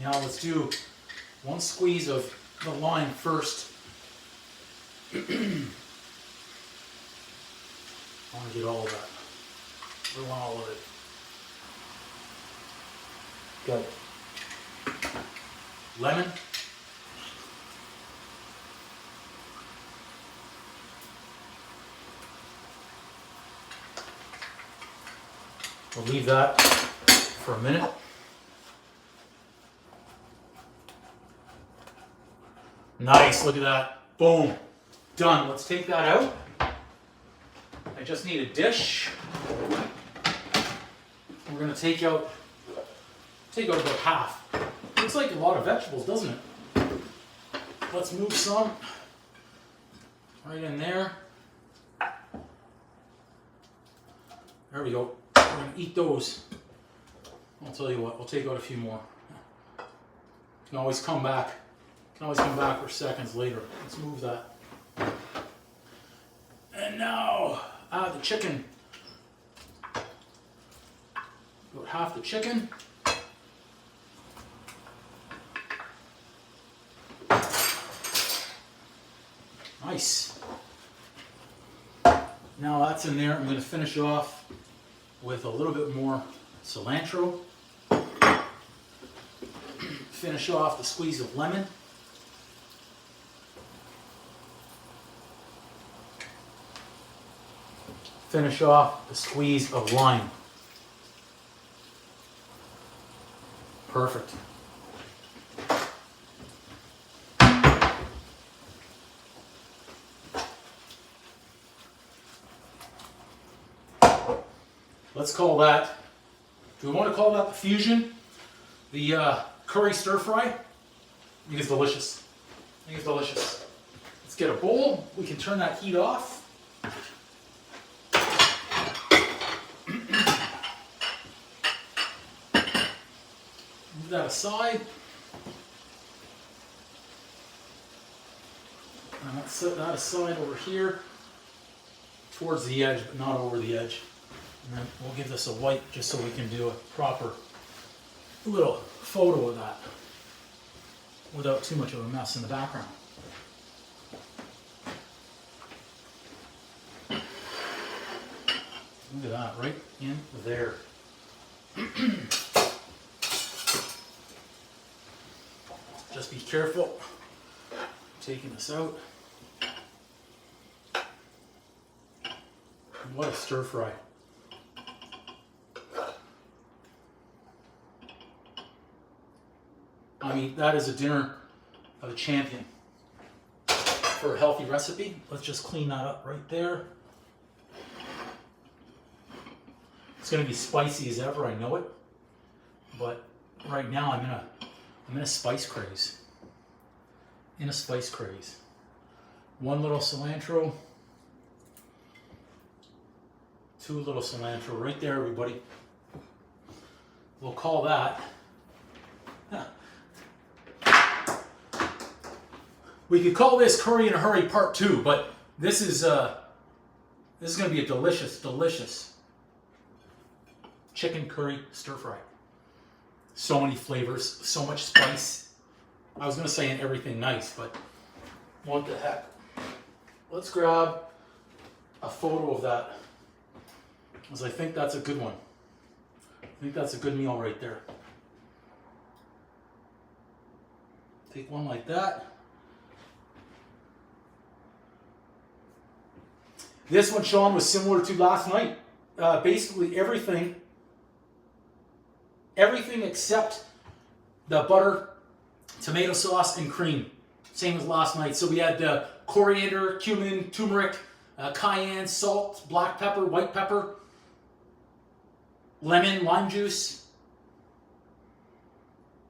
Now let's do one squeeze of the lime first. I want to get all of that. We want all of it. Good. Lemon. We'll leave that for a minute. Nice, look at that. Boom. Done. Let's take that out. I just need a dish. We're going to take out about half. Looks like a lot of vegetables, doesn't it? Let's move some right in there. There we go. We're going to eat those. I'll tell you what, we'll take out a few more. You can always come back. For seconds later. Let's move that. And now, the chicken. About half the chicken. Nice. Now that's in there. I'm going to finish off with a little bit more cilantro. Finish off the squeeze of lemon. Finish off the squeeze of lime. Perfect. Let's call that, do we want to call that the fusion? The curry stir fry? I think it's delicious. I think it's delicious. Let's get a bowl. We can turn that heat off. Move that aside. And let's set that aside over here towards the edge, but not over the edge. And then we'll give this a wipe just so we can do a proper little photo of that without too much of a mess in the background. Look at that, right in there. Just be careful taking this out. What a stir fry. I mean, that is a dinner of a champion for a healthy recipe. Let's just clean that up right there. It's going to be spicy as ever, I know it. But right now I'm in a spice craze. In a spice craze. One little cilantro. Two little cilantro right there, everybody. We'll call that. We could call this curry in a hurry part 2, but this is going to be a delicious, delicious chicken curry stir fry. So many flavors, so much spice. I was going to say in everything nice, but what the heck. Let's grab a photo of that, because I think that's a good one. I think that's a good meal right there. Take one like that. This one, Sean, was similar to last night. Basically everything except the butter, tomato sauce, and cream. Same as last night. So we had coriander, cumin, turmeric, cayenne, salt, black pepper, white pepper, lemon, lime juice.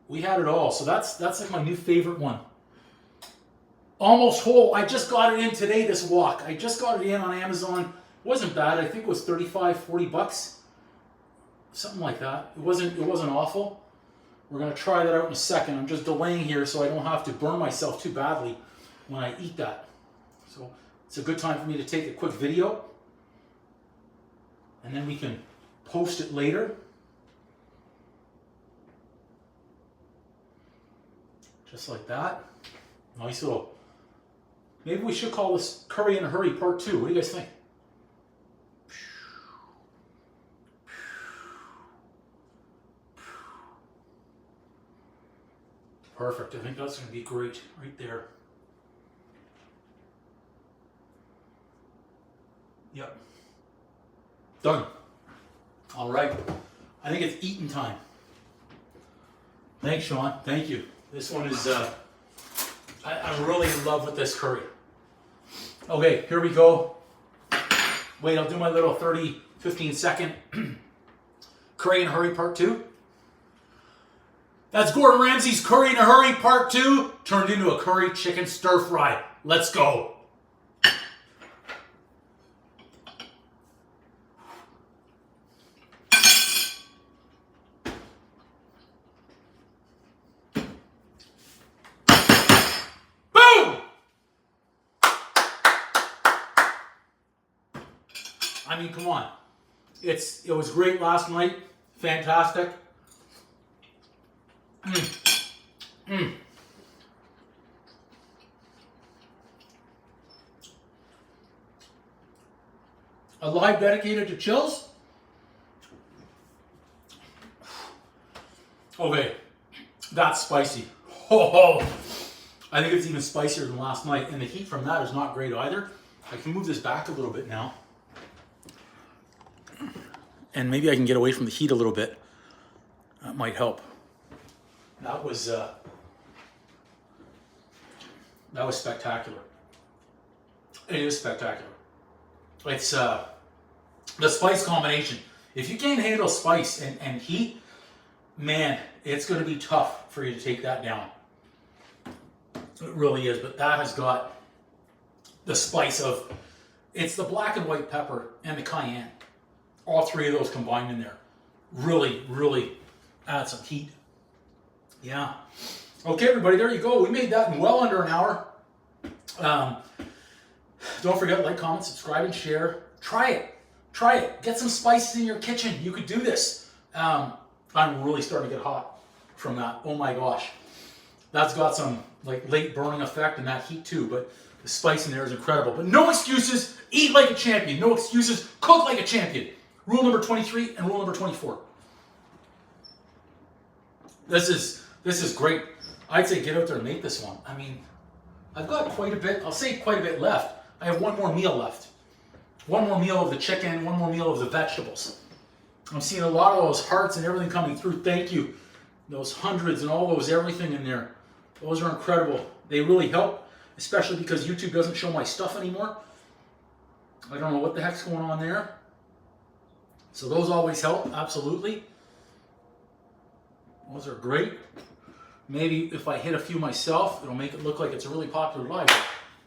We had it all. So that's like my new favorite one. Almost whole. I just got it in today, this wok. I just got it in on Amazon. It wasn't bad. I think it was 35, 40 bucks. Something like that. It wasn't awful. We're going to try that out in a second. I'm just delaying here so I don't have to burn myself too badly when I eat that. So it's a good time for me to take a quick video. And then we can post it later. Just like that. Nice little. Maybe we should call this curry in a hurry part 2. What do you guys think? Perfect. I think that's going to be great right there. Yep. Done. All right. I think it's eating time. Thanks, Sean. Thank you. This one is, I'm really in love with this curry. Okay, here we go. Wait, I'll do my little 30, 15 second curry in a hurry part 2. That's Gordon Ramsay's Curry in a Hurry Part 2 turned into a curry chicken stir fry. Let's go. Boom! I mean, come on. It was great last night. Fantastic. A live dedicated to chills. Okay, that's spicy. Oh, I think it's even spicier than last night, and the heat from that is not great either. I can move this back a little bit now, and maybe I can get away from the heat a little bit. That might help. That was spectacular. It is spectacular. It's the spice combination. If you can't handle spice and heat, man, it's going to be tough for you to take that down. It really is. But that has got the spice of, it's the black and white pepper and the cayenne. All three of those combined in there. Really, really add some heat. Yeah. Okay, everybody, there you go. We made that in well under an hour. Don't forget, like, comment, subscribe, and share. Try it. Try it. Get some spices in your kitchen. You could do this. I'm really starting to get hot from that. Oh my gosh. That's got some like late burning effect and that heat too, but the spice in there is incredible. But no excuses. Eat like a champion. No excuses. Cook like a champion. Rule number 23 and rule number 24. This is great. I'd say get out there and make this one. I mean, I've got quite a bit, I'll say quite a bit left. I have one more meal left. One more meal of the chicken, one more meal of the vegetables. I'm seeing a lot of those hearts and everything coming through. Thank you. Those hundreds and all those everything in there. Those are incredible. They really help, especially because YouTube doesn't show my stuff anymore. I don't know what the heck's going on there. So those always help, absolutely. Those are great. Maybe if I hit a few myself, it'll make it look like it's a really popular live.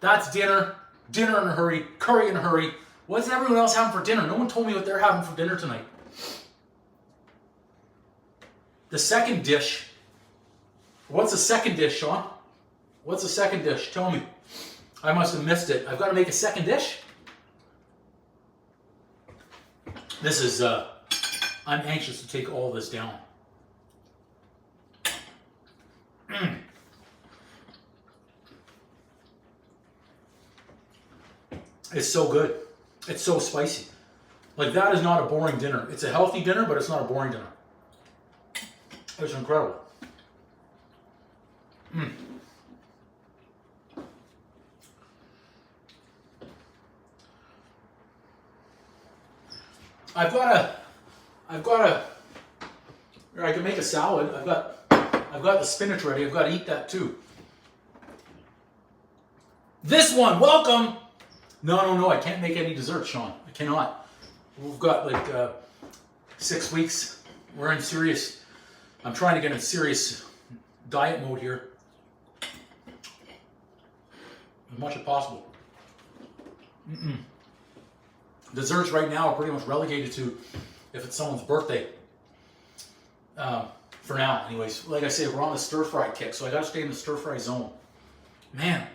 That's dinner. Dinner in a hurry. Curry in a hurry. What's everyone else having for dinner? No one told me what they're having for dinner tonight. The second dish. What's the second dish, Sean? What's the second dish? Tell me. I must have missed it. I've got to make a second dish? This is, I'm anxious to take all this down. It's so good. It's so spicy. Like, that is not a boring dinner. It's a healthy dinner, but it's not a boring dinner. It's incredible. I've got a, or I can make a salad. I've got the spinach ready. I've got to eat that too. This one, welcome. No, I can't make any dessert, Sean. I cannot. We've got like 6 weeks. We're in serious, I'm trying to get in serious diet mode here. As much as possible. Desserts right now are pretty much relegated to if it's someone's birthday. For now, anyways. Like I say, we're on the stir-fry kick, so I got to stay in the stir-fry zone. Man,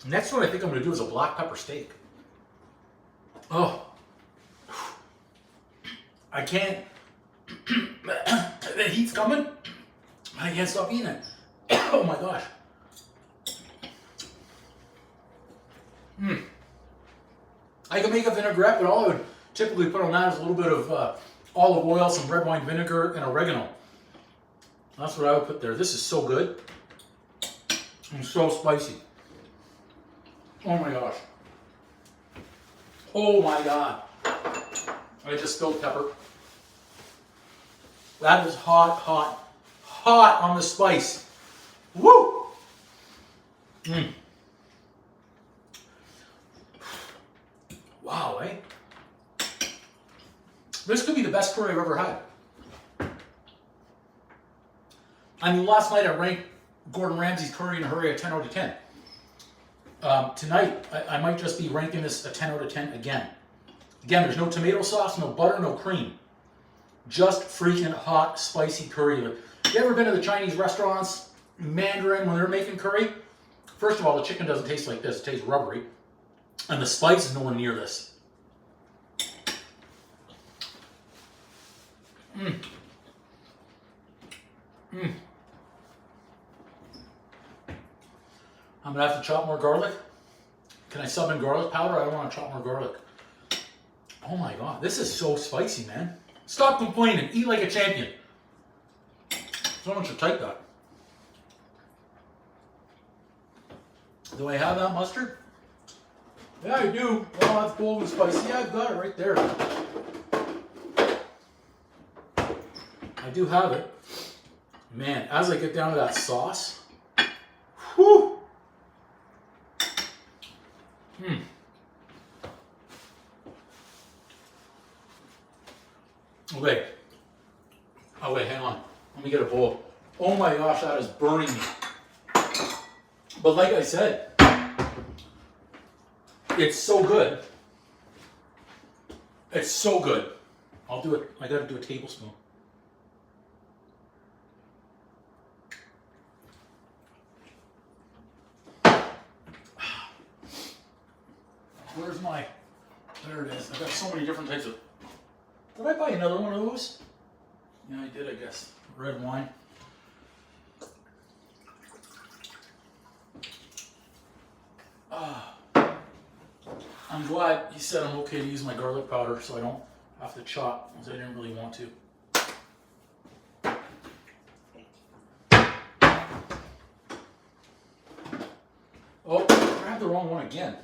next one I think I'm going to do is a black pepper steak. Oh. I can't. The heat's coming. I can't stop eating it. Oh my gosh. I can make a vinaigrette, but all I would typically put on that is a little bit of olive oil, some red wine vinegar, and oregano. That's what I would put there. This is so good. And so spicy. Oh my gosh. Oh my god. I just spilled pepper. That is hot, hot, hot on the spice. Woo! Wow, eh? This could be the best curry I've ever had. I mean, last night I ranked Gordon Ramsay's curry in a hurry a 10 out of 10. Tonight, I might just be ranking this a 10 out of 10 again. Again, there's no tomato sauce, no butter, no cream. Just freaking hot, spicy curry. Like, you ever been to the Chinese restaurants, Mandarin, when they're making curry? First of all, the chicken doesn't taste like this. It tastes rubbery. And the spice is nowhere near this. gonna have to chop more garlic. Can I sub in garlic powder? I don't want to chop more garlic. Oh my god, this is so spicy, man. Stop complaining. Eat like a champion. Someone should type that. Do I have that mustard? Yeah, I do. Oh, that's bold and spicy. Yeah, I've got it right there. I do have it. Man, as I get down to that sauce, whew. Okay. Oh wait, hang on. Let me get a bowl. Oh my gosh, that is burning me. But like I said, it's so good. It's so good. I'll do it. I gotta do a tablespoon. Where's my, there it is. I've got so many different types of, did I buy another one of those? Yeah, I did, I guess. Red wine. I'm glad you said I'm okay to use my garlic powder so I don't have to chop, because I didn't really want to. Oh, I grabbed the wrong one again.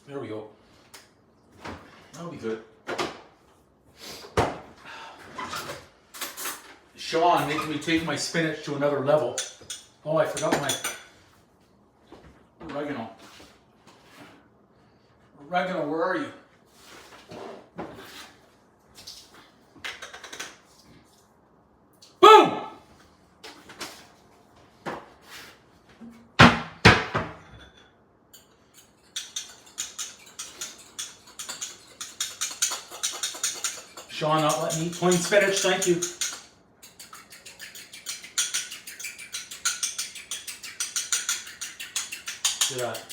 There we go. That'll be good. Sean making me take my spinach to another level. Oh, I forgot my oregano. Oregano, where are you? Boom! Sean not letting me eat plain spinach, thank you. Look at that.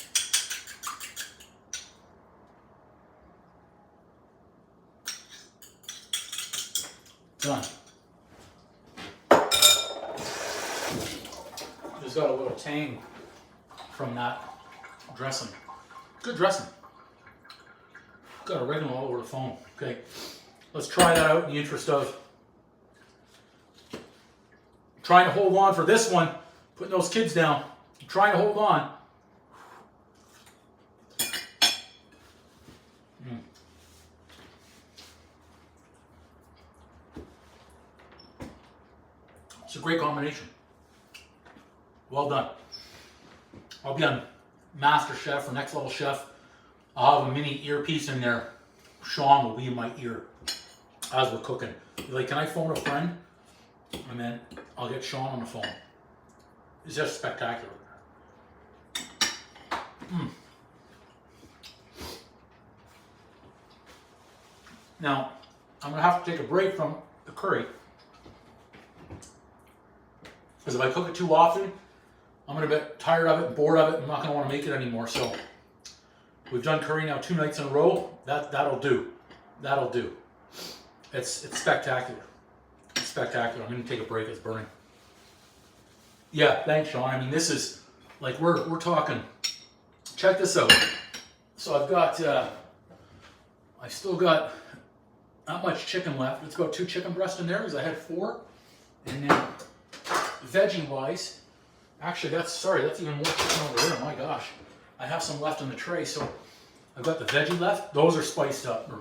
Done. Just got a little tang from that dressing. Good dressing. Got oregano all over the phone. Okay. Let's try that out in the interest of trying to hold on for this one, putting those kids down, trying to hold on. It's a great combination. Well done. I'll be on Master Chef or Next Level Chef. I'll have a mini earpiece in there. Sean will be in my ear as we're cooking. Like, can I phone a friend? And then I'll get Sean on the phone. It's just spectacular. Now, I'm going to have to take a break from the curry. Because if I cook it too often, I'm going to get tired of it, bored of it, I'm not going to want to make it anymore. So, we've done curry now 2 nights in a row. That'll do. That'll do. It's spectacular. It's spectacular. I'm going to take a break. It's burning. Yeah, thanks, Sean. I mean, this is like we're talking. Check this out. So I've still got not much chicken left. It's about 2 chicken breasts in there because I had 4. And then veggie wise, actually that's even more chicken over there. My gosh, I have some left in the tray. So I've got the veggie left. Those are spiced up.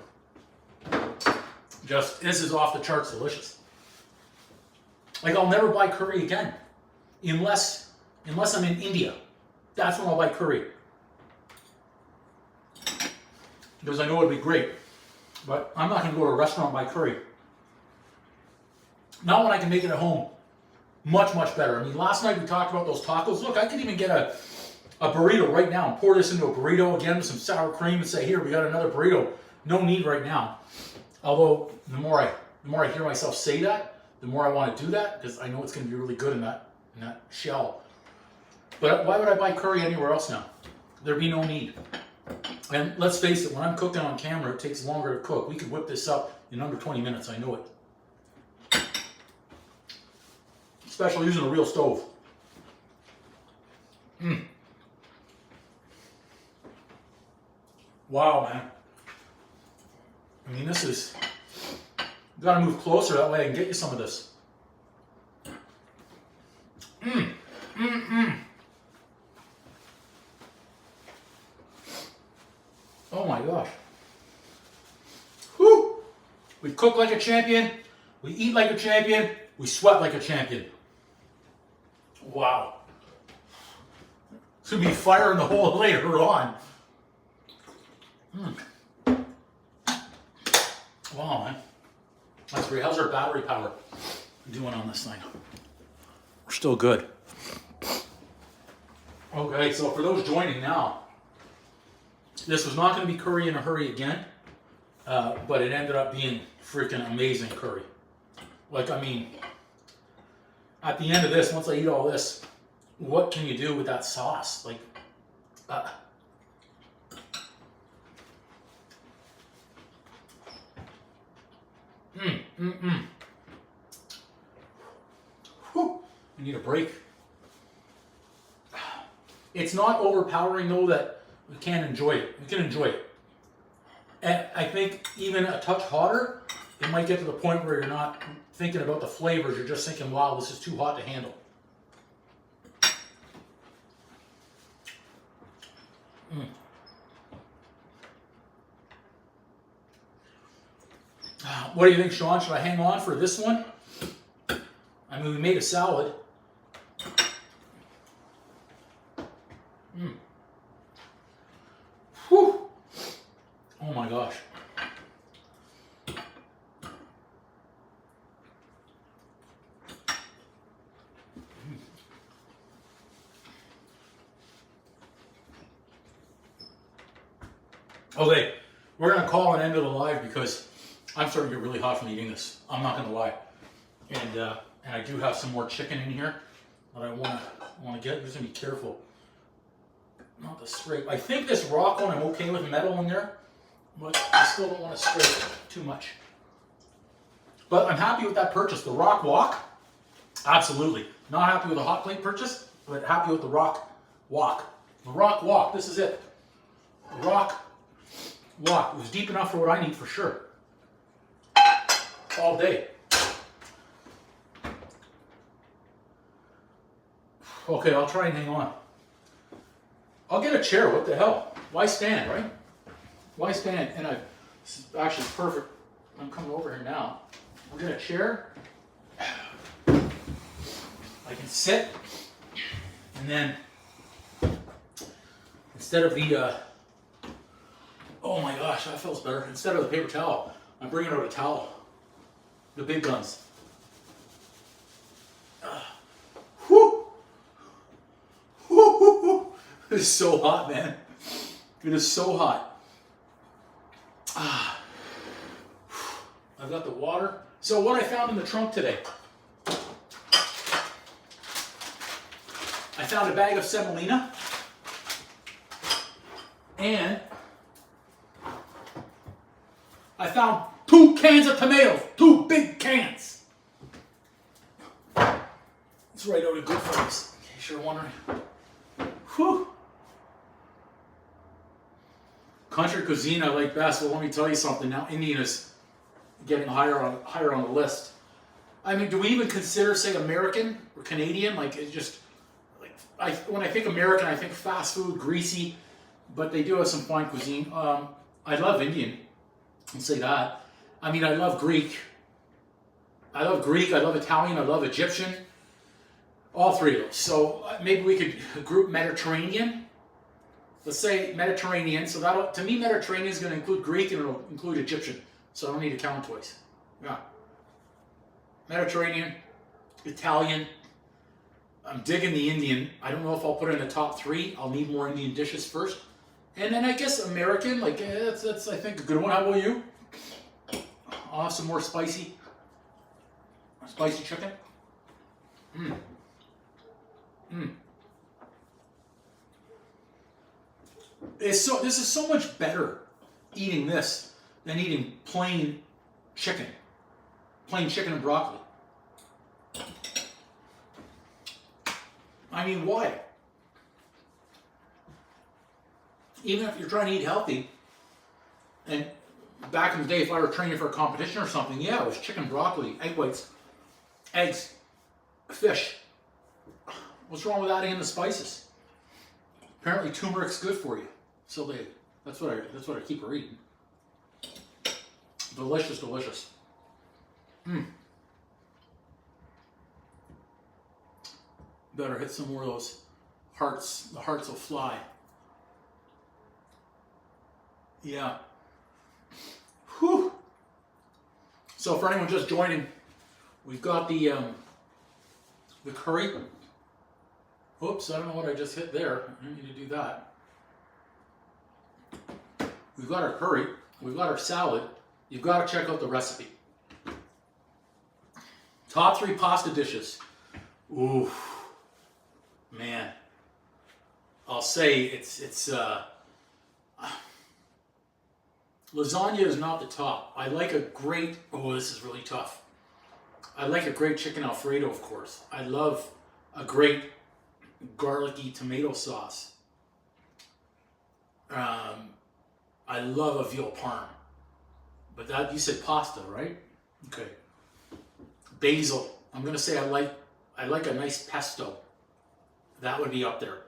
Just, this is off the charts delicious. Like, I'll never buy curry again. Unless I'm in India. That's when I'll buy curry. Because I know it'd be great. But I'm not going to go to a restaurant and buy curry. Not when I can make it at home. Much, much better. I mean, last night we talked about those tacos. Look, I could even get a burrito right now and pour this into a burrito again with some sour cream and say, here, we got another burrito. No need right now. Although, the more I hear myself say that, the more I want to do that, because I know it's going to be really good in that shell. But why would I buy curry anywhere else now? There'd be no need. And let's face it, when I'm cooking on camera, it takes longer to cook. We could whip this up in under 20 minutes, I know it. Especially using a real stove. Wow, man. I mean, this is... You gotta move closer, that way I can get you some of this. Oh my gosh. Whew! We cook like a champion, we eat like a champion, we sweat like a champion. Wow. It's gonna be fire in the hole later on. Wow, man. That's great. How's our battery power doing on this thing? We're still good. Okay, so for those joining now, this was not going to be curry in a hurry again, but it ended up being freaking amazing curry. Like, I mean, at the end of this, once I eat all this, what can you do with that sauce? Like, Whew. You need a break. It's not overpowering though that we can't enjoy it. We can enjoy it. And I think even a touch hotter, it might get to the point where you're not thinking about the flavors. You're just thinking, wow, this is too hot to handle. What do you think, Sean? Should I hang on for this one? I mean, we made a salad. Whew. Oh my gosh. Okay, we're going to call an end to the live because I'm starting to get really hot from eating this. I'm not going to lie. And I do have some more chicken in here that I want to get. I'm just going to be careful not to scrape. I think this rock one I'm okay with metal in there, but I still don't want to scrape too much. But I'm happy with that purchase. The rock wok, absolutely. Not happy with the hot plate purchase, but happy with the rock wok. The rock wok, this is it. The rock wok. It was deep enough for what I need for sure. All day. Okay, I'll try and hang on. I'll get a chair, what the hell? Why stand, right? Why stand? And this is actually perfect. I'm coming over here now. We'll get a chair. I can sit. And then, instead of the, oh my gosh, that feels better. Instead of the paper towel, I'm bringing out a towel. The big guns. Whew! It is so hot, man. It is so hot. I've got the water. So what I found in the trunk today. I found a bag of semolina. And I found 2 cans of tomatoes. 2 big cans. It's right out of good for us. In case you're wondering. Whew. Country cuisine I like best. Well, let me tell you something. Now Indian is getting higher on the list. I mean, do we even consider, say, American or Canadian? Like, it just, like, when I think American, I think fast food, greasy, but they do have some fine cuisine. I love Indian. I'll say that. I mean, I love Greek. I love Italian, I love Egyptian. All 3 of those. So maybe we could group Mediterranean. Let's say Mediterranean. So that'll, to me, Mediterranean is going to include Greek and it'll include Egyptian. So I don't need to count twice. Yeah. Mediterranean, Italian. I'm digging the Indian. I don't know if I'll put it in the top 3. I'll need more Indian dishes first. And then I guess American, like, that's I think a good one. How about you? I'll have some more spicy chicken. This is so much better eating this than eating plain chicken and broccoli. I mean, why? Even if you're trying to eat healthy, and back in the day, if I were training for a competition or something, yeah, it was chicken, broccoli, egg whites, eggs, fish. What's wrong with adding in the spices? Apparently, turmeric's good for you, so that's what I keep her eating. Delicious, delicious. Better hit some more of those hearts. The hearts will fly. Yeah. Whew. So for anyone just joining, we've got the curry. Oops, I don't know what I just hit there. I need to do that. We've got our curry. We've got our salad. You've got to check out the recipe. Top 3 pasta dishes. Ooh, man. I'll say it's lasagna is not the top. I like a great, this is really tough. I like a great chicken Alfredo, of course. I love a great garlicky tomato sauce. I love a veal parm. But that, you said pasta, right? Okay. Basil. I'm gonna say I like a nice pesto. That would be up there.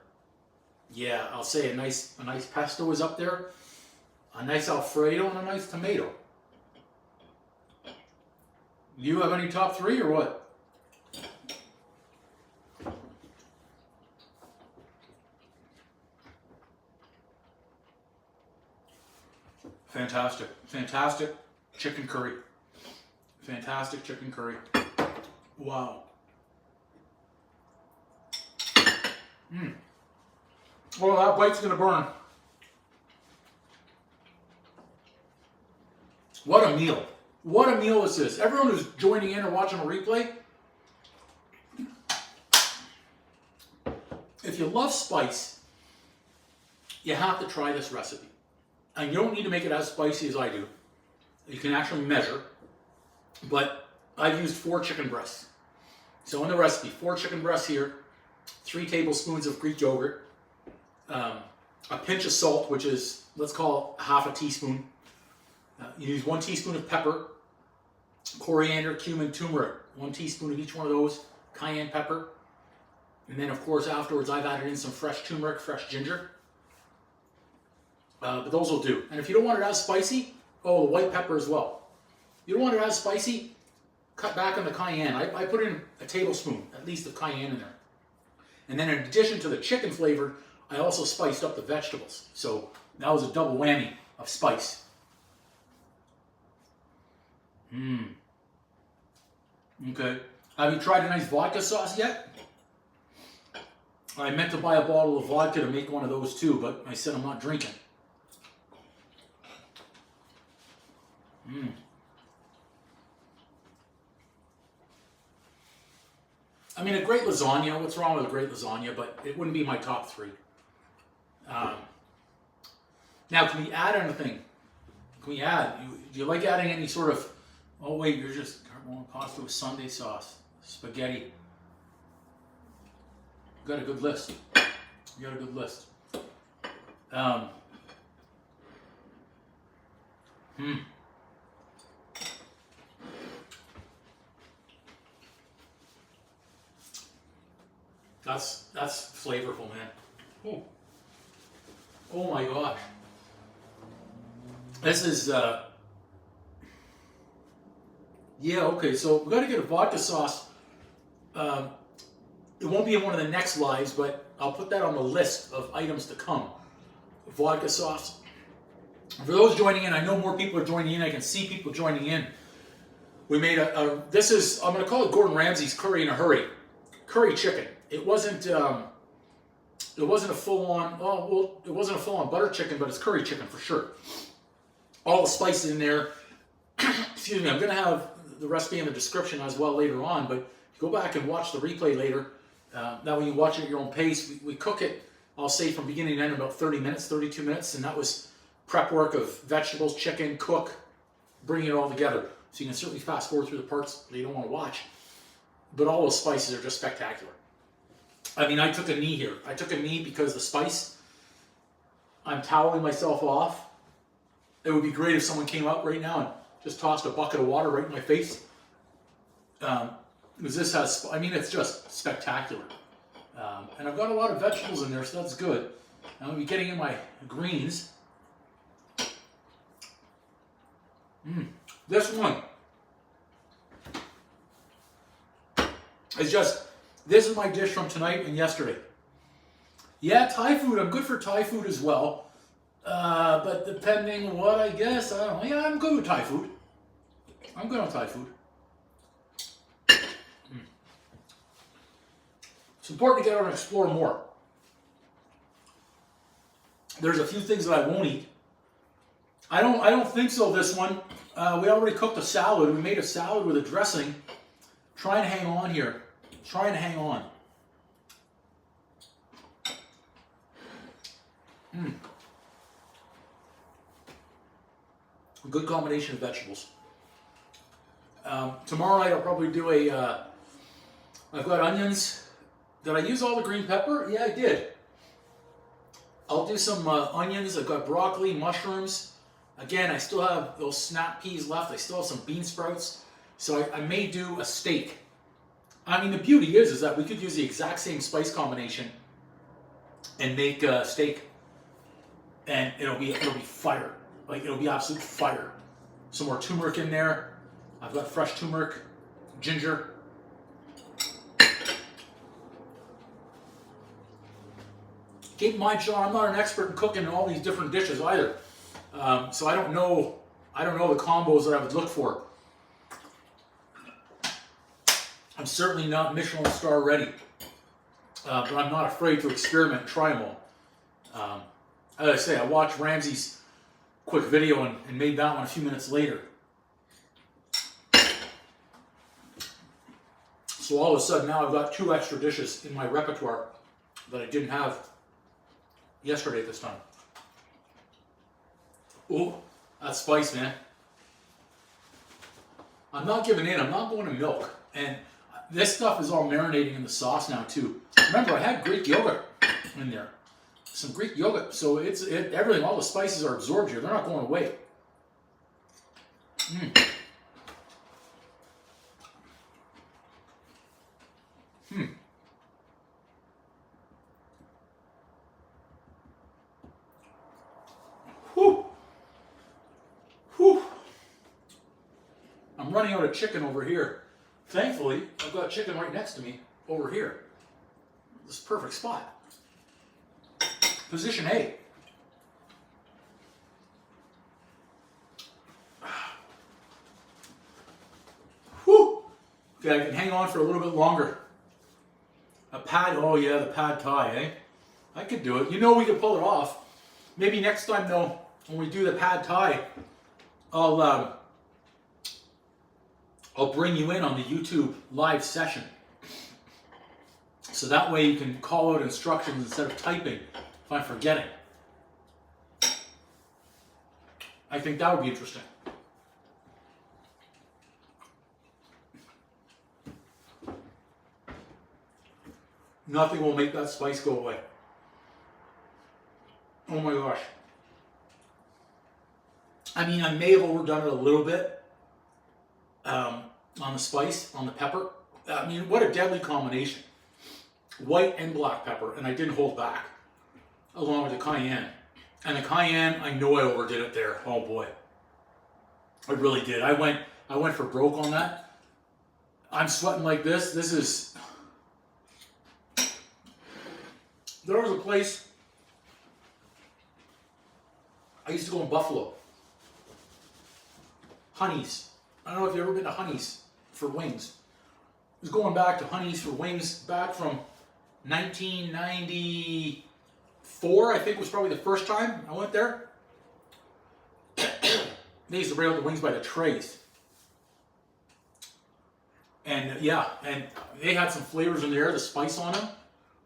Yeah, I'll say a nice pesto is up there. A nice Alfredo and a nice tomato. Do you have any top 3 or what? Fantastic. Fantastic chicken curry. Fantastic chicken curry. Wow. Well, that bite's gonna burn. What a meal. What a meal this is. Everyone who's joining in or watching a replay, if you love spice, you have to try this recipe. And you don't need to make it as spicy as I do. You can actually measure. But I've used 4 chicken breasts. So in the recipe, 4 chicken breasts here, 3 tablespoons of Greek yogurt, a pinch of salt, which is, let's call it half a teaspoon. You use 1 teaspoon of pepper, coriander, cumin, turmeric, 1 teaspoon of each one of those, cayenne pepper. And then, of course, afterwards, I've added in some fresh turmeric, fresh ginger. But those will do. And if you don't want it as spicy, the white pepper as well. You don't want it as spicy, cut back on the cayenne. I put in a tablespoon, at least, of cayenne in there. And then in addition to the chicken flavor, I also spiced up the vegetables. So that was a double whammy of spice. Okay. Have you tried a nice vodka sauce yet? I meant to buy a bottle of vodka to make one of those too, but I said I'm not drinking. I mean, a great lasagna, what's wrong with a great lasagna, but it wouldn't be my top 3. Now, can we add anything? Can we add, do you like adding any sort of, oh wait, you're just, pasta with Sunday sauce, spaghetti. You got a good list. You got a good list. That's flavorful, man. Oh my gosh. This is yeah, okay, so we got to get a vodka sauce. It won't be in one of the next lives, but I'll put that on the list of items to come. Vodka sauce. For those joining in, I know more people are joining in. I can see people joining in. We made this is, I'm going to call it Gordon Ramsay's curry in a hurry. Curry chicken. It wasn't a full-on, it wasn't a full-on butter chicken, but it's curry chicken for sure. All the spices in there. Excuse me, I'm going to have the recipe in the description as well later on, but go back and watch the replay later. That way you watch it at your own pace. We cook it I'll say from beginning to end about 30 minutes, 32 minutes, and that was prep work of vegetables, chicken, cook, bring it all together. So you can certainly fast forward through the parts that you don't want to watch. But all those spices are just spectacular. I mean, I took a knee here. I took a knee because the spice, I'm toweling myself off. It would be great if someone came up right now and just tossed a bucket of water right in my face. Because this has, I mean, it's just spectacular. And I've got a lot of vegetables in there, so that's good. I'm going to be getting in my greens. This one is just, this is my dish from tonight and yesterday. Yeah, Thai food, I'm good for Thai food as well. But depending what I guess, I don't know. Yeah, I'm good with Thai food. I'm good on Thai food. It's important to get out and explore more. There's a few things that I won't eat. I don't think so, this one. We already cooked a salad. We made a salad with a dressing. Trying to hang on here. Trying to hang on. A good combination of vegetables. Tomorrow night I'll probably do a, I've got onions. Did I use all the green pepper? Yeah, I did. I'll do some onions. I've got broccoli, mushrooms. Again, I still have those snap peas left. I still have some bean sprouts. So I may do a steak. I mean, the beauty is that we could use the exact same spice combination and make a steak. And it'll be fire. Like, it'll be absolute fire. Some more turmeric in there. I've got fresh turmeric, ginger. Keep in mind, Sean, I'm not an expert in cooking in all these different dishes either. So I don't know the combos that I would look for. I'm certainly not Michelin star ready. But I'm not afraid to experiment and try them all. As I say, I watched Ramsay's quick video and made that one a few minutes later. So all of a sudden now I've got 2 extra dishes in my repertoire that I didn't have yesterday at this time. Oh, that's spice, man. I'm not giving in. I'm not going to milk. And this stuff is all marinating in the sauce now too. Remember, I had Greek yogurt in there. Some Greek yogurt. So everything, all the spices are absorbed here. They're not going away. Whew. Whew. I'm running out of chicken over here. Thankfully, I've got chicken right next to me over here. This is a perfect spot. Position A. Whew. Okay, I can hang on for a little bit longer. A pad, oh yeah, the pad thai, eh? I could do it. You know we could pull it off. Maybe next time though, when we do the pad thai, I'll bring you in on the YouTube live session. So that way you can call out instructions instead of typing if I'm forgetting. I think that would be interesting. Nothing will make that spice go away. Oh my gosh. I mean, I may have overdone it a little bit on the spice, on the pepper. I mean, what a deadly combination. White and black pepper, and I didn't hold back, along with the cayenne. And the cayenne, I know I overdid it there. Oh boy. I really did. I went for broke on that. I'm sweating like this. This is... There was a place, I used to go in Buffalo. Honey's. I don't know if you've ever been to Honey's for wings. I was going back to Honey's for wings back from 1994, I think was probably the first time I went there. They used to bring out the wings by the trays. And yeah, and they had some flavors in there, the spice on them.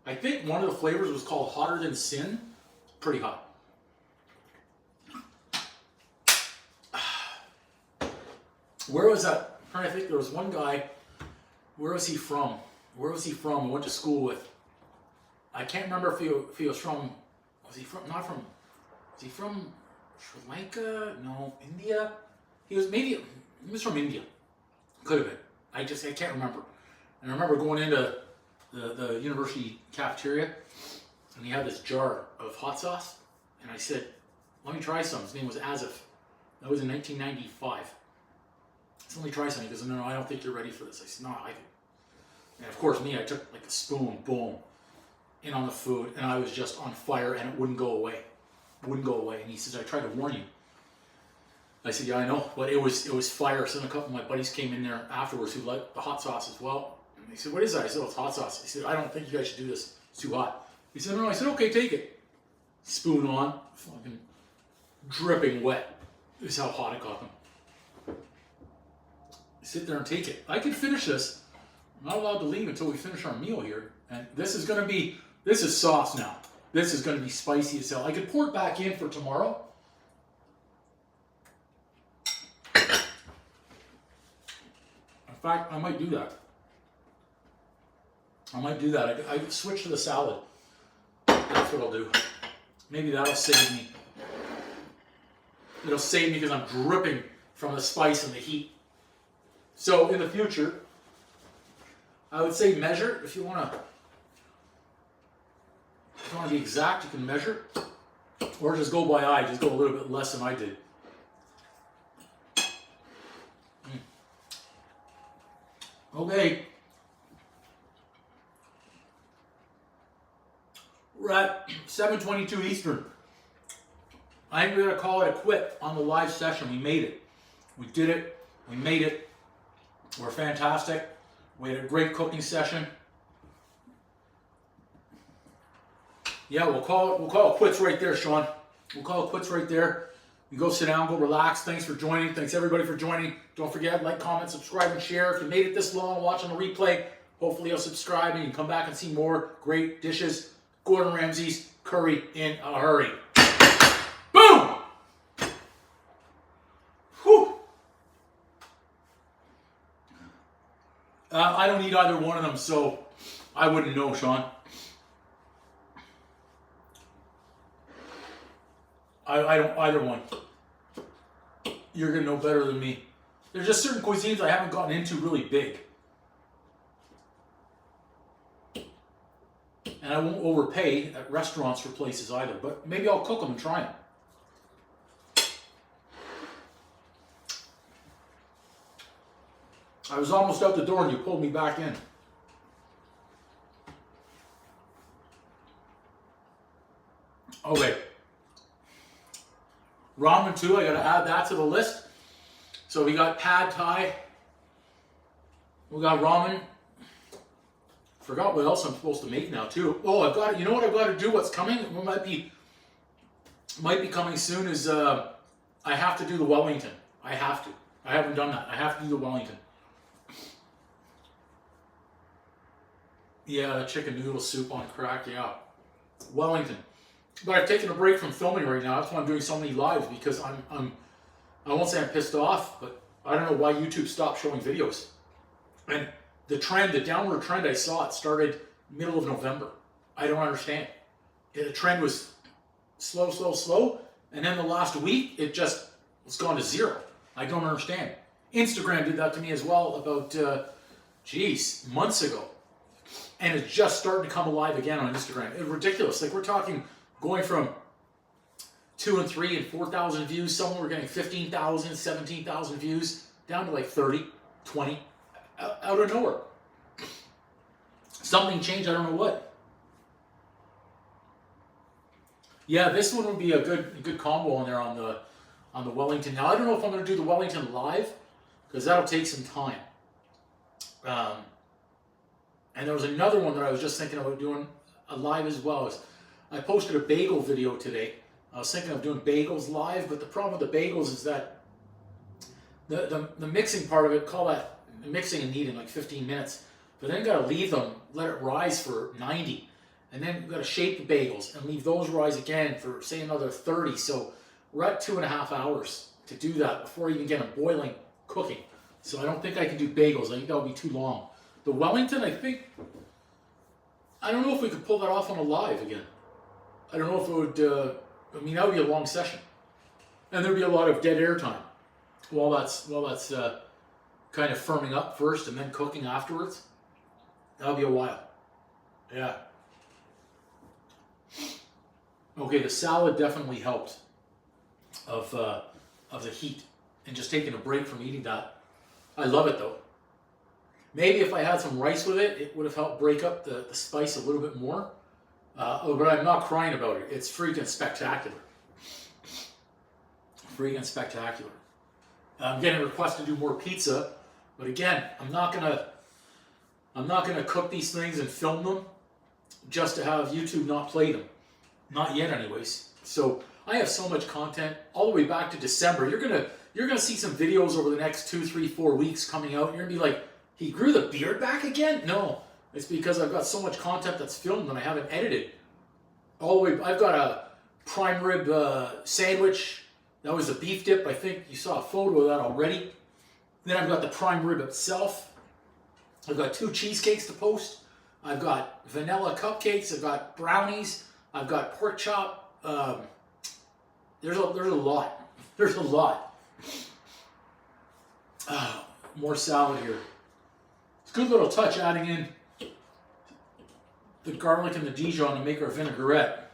I think one of the flavors was called Hotter Than Sin. Pretty hot. Where was that? I'm trying to think. There was one guy. Where was he from? Where was he from? I went to school with. I can't remember if he was from. Was he from? Not from. Was he from Sri Lanka? No, India. He was from India. Could have been. I can't remember. And I remember going into the university cafeteria, and he had this jar of hot sauce, and I said, "Let me try some." His name was Azif. That was in 1995. I said, "Let me try some." He goes, "No, I don't think you're ready for this." I said, "No, I can." And of course, I took like a spoon, boom, in on the food, and I was just on fire, and it wouldn't go away. It wouldn't go away. And he says, "I tried to warn you." I said, "Yeah, I know, but it was fire." So then a couple of my buddies came in there afterwards who liked the hot sauce as well. And they said, "What is that?" I said, "Oh, it's hot sauce." He said, "I don't think you guys should do this. It's too hot." He said, "No." I said, "Okay, take it." Spoon on, fucking dripping wet. This is how hot it got them. Sit there and take it. I can finish this. I'm not allowed to leave until we finish our meal here. And this is sauce now. This is going to be spicy as hell. I could pour it back in for tomorrow. In fact, I might do that. I switch to the salad. That's what I'll do. Maybe that'll save me. It'll save me because I'm dripping from the spice and the heat. So in the future, I would say measure. If you want to be exact, you can measure. Or just go by eye. Just go a little bit less than I did. Okay. We're at 7:22 Eastern. I think we're going to call it a quit on the live session. We made it. We did it. We made it. We're fantastic. We had a great cooking session. Yeah, we'll call it quits right there, Sean. We'll call it quits right there. You go sit down, go relax. Thanks for joining. Thanks everybody for joining. Don't forget, like, comment, subscribe, and share. If you made it this long watching the replay, hopefully you'll subscribe and you can come back and see more great dishes. Gordon Ramsay's curry in a hurry. Boom! Whew. I don't eat either one of them, so I wouldn't know, Sean. I don't either one. You're going to know better than me. There's just certain cuisines I haven't gotten into really big. And I won't overpay at restaurants for places either, but maybe I'll cook them and try them. I was almost out the door and you pulled me back in. Okay. Ramen too, I gotta add that to the list. So we got pad thai. We got ramen. Forgot what else I'm supposed to make now too. Oh, I've got, you know what I've got to do? What's coming? What might be coming soon is I have to do the Wellington. I have to. I haven't done that. I have to do the Wellington. Yeah, the chicken noodle soup on crack. Yeah, Wellington. But I've taken a break from filming right now. That's why I'm doing so many lives, because I won't say I'm pissed off, but I don't know why YouTube stopped showing videos. And the downward trend I saw, it started middle of November. I don't understand. The trend was slow, and then the last week, it's gone to zero. I don't understand. Instagram did that to me as well about, months ago. And it's just starting to come alive again on Instagram. It's ridiculous. Like, we're talking going from 2 and 3 and 4,000 views. Some were getting 15,000, 17,000 views, down to like 30, 20, out of nowhere. Something changed, I don't know what. Yeah, this one would be a good combo on there on the Wellington. Now, I don't know if I'm going to do the Wellington live, because that'll take some time. And there was another one that I was just thinking about doing a live as well. I posted a bagel video today. I was thinking of doing bagels live, but the problem with the bagels is that the mixing part of it, call that mixing and kneading like 15 minutes, but then you got to leave them, let it rise for 90. And then we've got to shape the bagels and leave those rise again for, say, another 30. So we're at 2.5 hours to do that before you even get them boiling, cooking. So I don't think I can do bagels. I think that would be too long. The Wellington, I don't know if we could pull that off on a live again. I don't know if it would, I mean, that would be a long session. And there'd be a lot of dead air time while that's kind of firming up first and then cooking afterwards. That'll be a while. Yeah. Okay, the salad definitely helped of the heat and just taking a break from eating that. I love it though. Maybe if I had some rice with it, it would have helped break up the spice a little bit more. But I'm not crying about it. It's freaking spectacular. Freaking spectacular. I'm getting requests to do more pizza, but again, I'm not gonna cook these things and film them just to have YouTube not play them. Not yet, anyways. So I have so much content all the way back to December. You're gonna see some videos over the next 2, 3, 4 weeks coming out. You're gonna be like, he grew the beard back again? No, it's because I've got so much content that's filmed and I haven't edited. All the way, I've got a prime rib sandwich. That was a beef dip. I think you saw a photo of that already. Then I've got the prime rib itself. I've got 2 cheesecakes to post. I've got vanilla cupcakes. I've got brownies. I've got pork chop. There's a lot. There's a lot. More salad here. It's a good little touch adding in the garlic and the Dijon to make our vinaigrette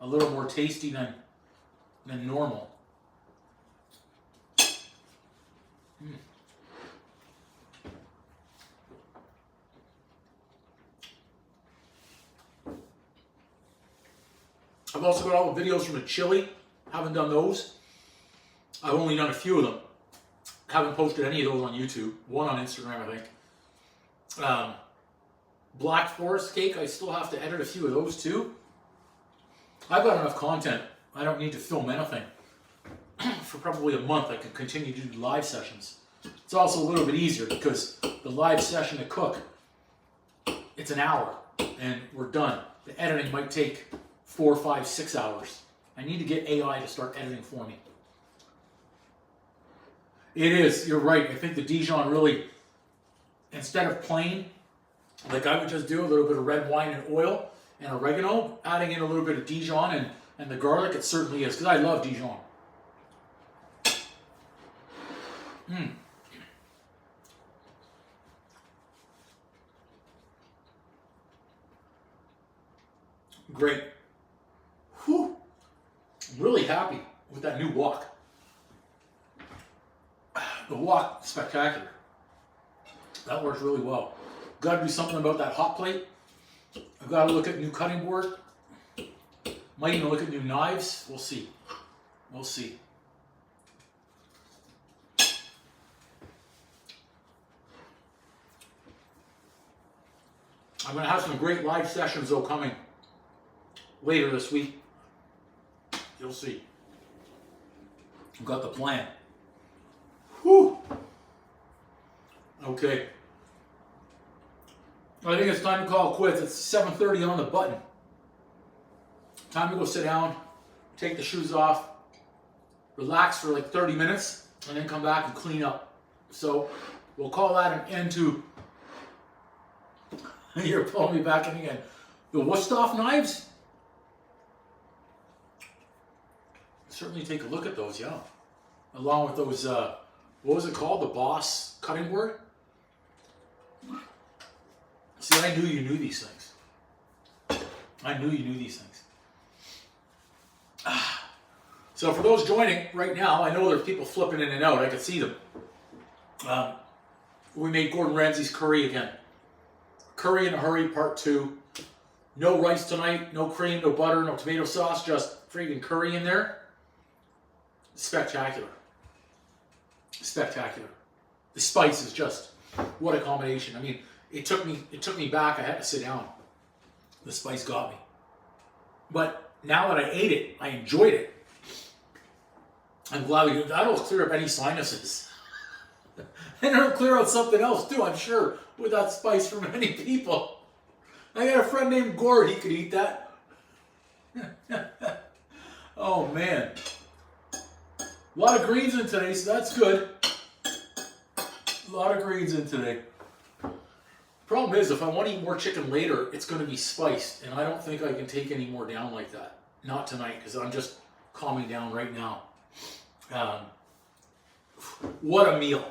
a little more tasty than normal. I've also got all the videos from the chili. Haven't done those. I've only done a few of them. Haven't posted any of those on YouTube. One on Instagram, I think. Black Forest cake, I still have to edit a few of those too. I've got enough content. I don't need to film anything. For probably a month, I can continue to do live sessions. It's also a little bit easier because the live session to cook, it's an hour and we're done. The editing might take 4, 5, 6 hours. I need to get AI to start editing for me. It is, you're right. I think the Dijon really, instead of plain, like I would just do a little bit of red wine and oil and oregano, adding in a little bit of Dijon and the garlic, it certainly is, because I love Dijon. Great. Whew. I'm really happy with that new wok. The wok, spectacular. That works really well. Got to do something about that hot plate. I've got to look at new cutting board. Might even look at new knives. We'll see. We'll see. I'm going to have some great live sessions though coming later this week. You'll see. I've got the plan. Whew. Okay. I think it's time to call it quits. It's 7:30 on the button. Time to go sit down, take the shoes off, relax for like 30 minutes, and then come back and clean up. So we'll call that an end to... You're pulling me back in again. The Wusthof knives? Certainly take a look at those, yeah. Along with those, what was it called? The Boss cutting board? See, I knew you knew these things. I knew you knew these things. So for those joining right now, I know there's people flipping in and out. I can see them. We made Gordon Ramsay's curry again. Curry in a hurry, part 2. No rice tonight, no cream, no butter, no tomato sauce, just freaking curry in there. Spectacular. Spectacular. The spice is just, what a combination. I mean, it took me back. I had to sit down. The spice got me. But now that I ate it, I enjoyed it. I'm glad that'll clear up any sinuses. And it'll clear out something else too, I'm sure, with that spice for many people. I got a friend named Gord. He could eat that. Oh, man. A lot of greens in today, so that's good. A lot of greens in today. Problem is, if I want to eat more chicken later, it's going to be spiced, and I don't think I can take any more down like that. Not tonight, because I'm just calming down right now. What a meal.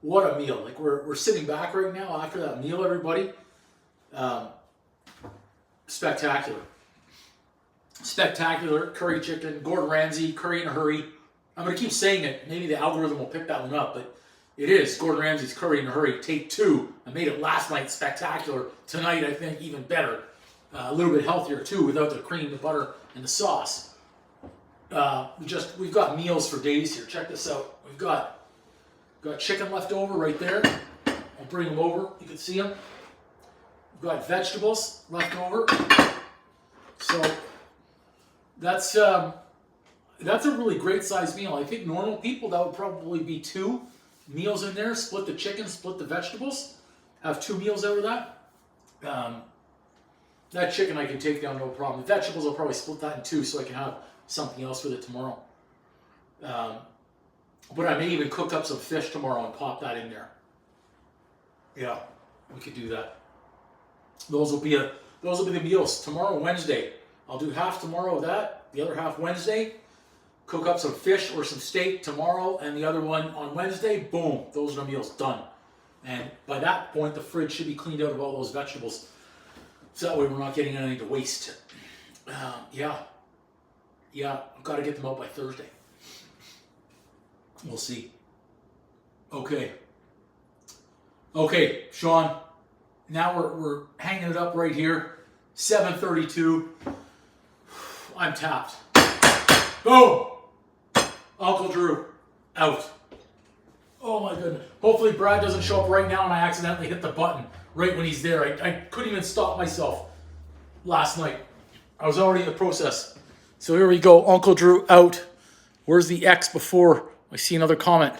What a meal. Like, we're sitting back right now after that meal, everybody. Spectacular. Spectacular curry chicken, Gordon Ramsay, curry in a hurry. I'm going to keep saying it. Maybe the algorithm will pick that one up, but it is Gordon Ramsay's curry in a hurry. Take 2. I made it last night spectacular. Tonight, I think, even better. A little bit healthier, too, without the cream, the butter, and the sauce. We've got meals for days here. Check this out. We've got chicken left over right there. I'll bring them over. You can see them. We've got vegetables left over. So that's a really great sized meal. I think normal people, that would probably be 2 meals in there. Split the chicken, split the vegetables. Have 2 meals out of that. That chicken I can take down no problem. The vegetables, I'll probably split that in 2 so I can have something else with it tomorrow. But I may even cook up some fish tomorrow and pop that in there. Yeah, we could do that. Those will be the meals. Tomorrow, Wednesday. I'll do half tomorrow of that, the other half Wednesday. Cook up some fish or some steak tomorrow, and the other one on Wednesday. Boom, those are the meals done. And by that point, the fridge should be cleaned out of all those vegetables. So that way we're not getting anything to waste. Yeah, I've got to get them out by Thursday. We'll see. Okay, Sean. Now we're hanging it up right here. 7:32. I'm tapped. Boom! Uncle Drew, out. Oh my goodness. Hopefully Brad doesn't show up right now and I accidentally hit the button right when he's there. I couldn't even stop myself last night. I was already in the process. So here we go. Uncle Drew out. Where's the X before I see another comment?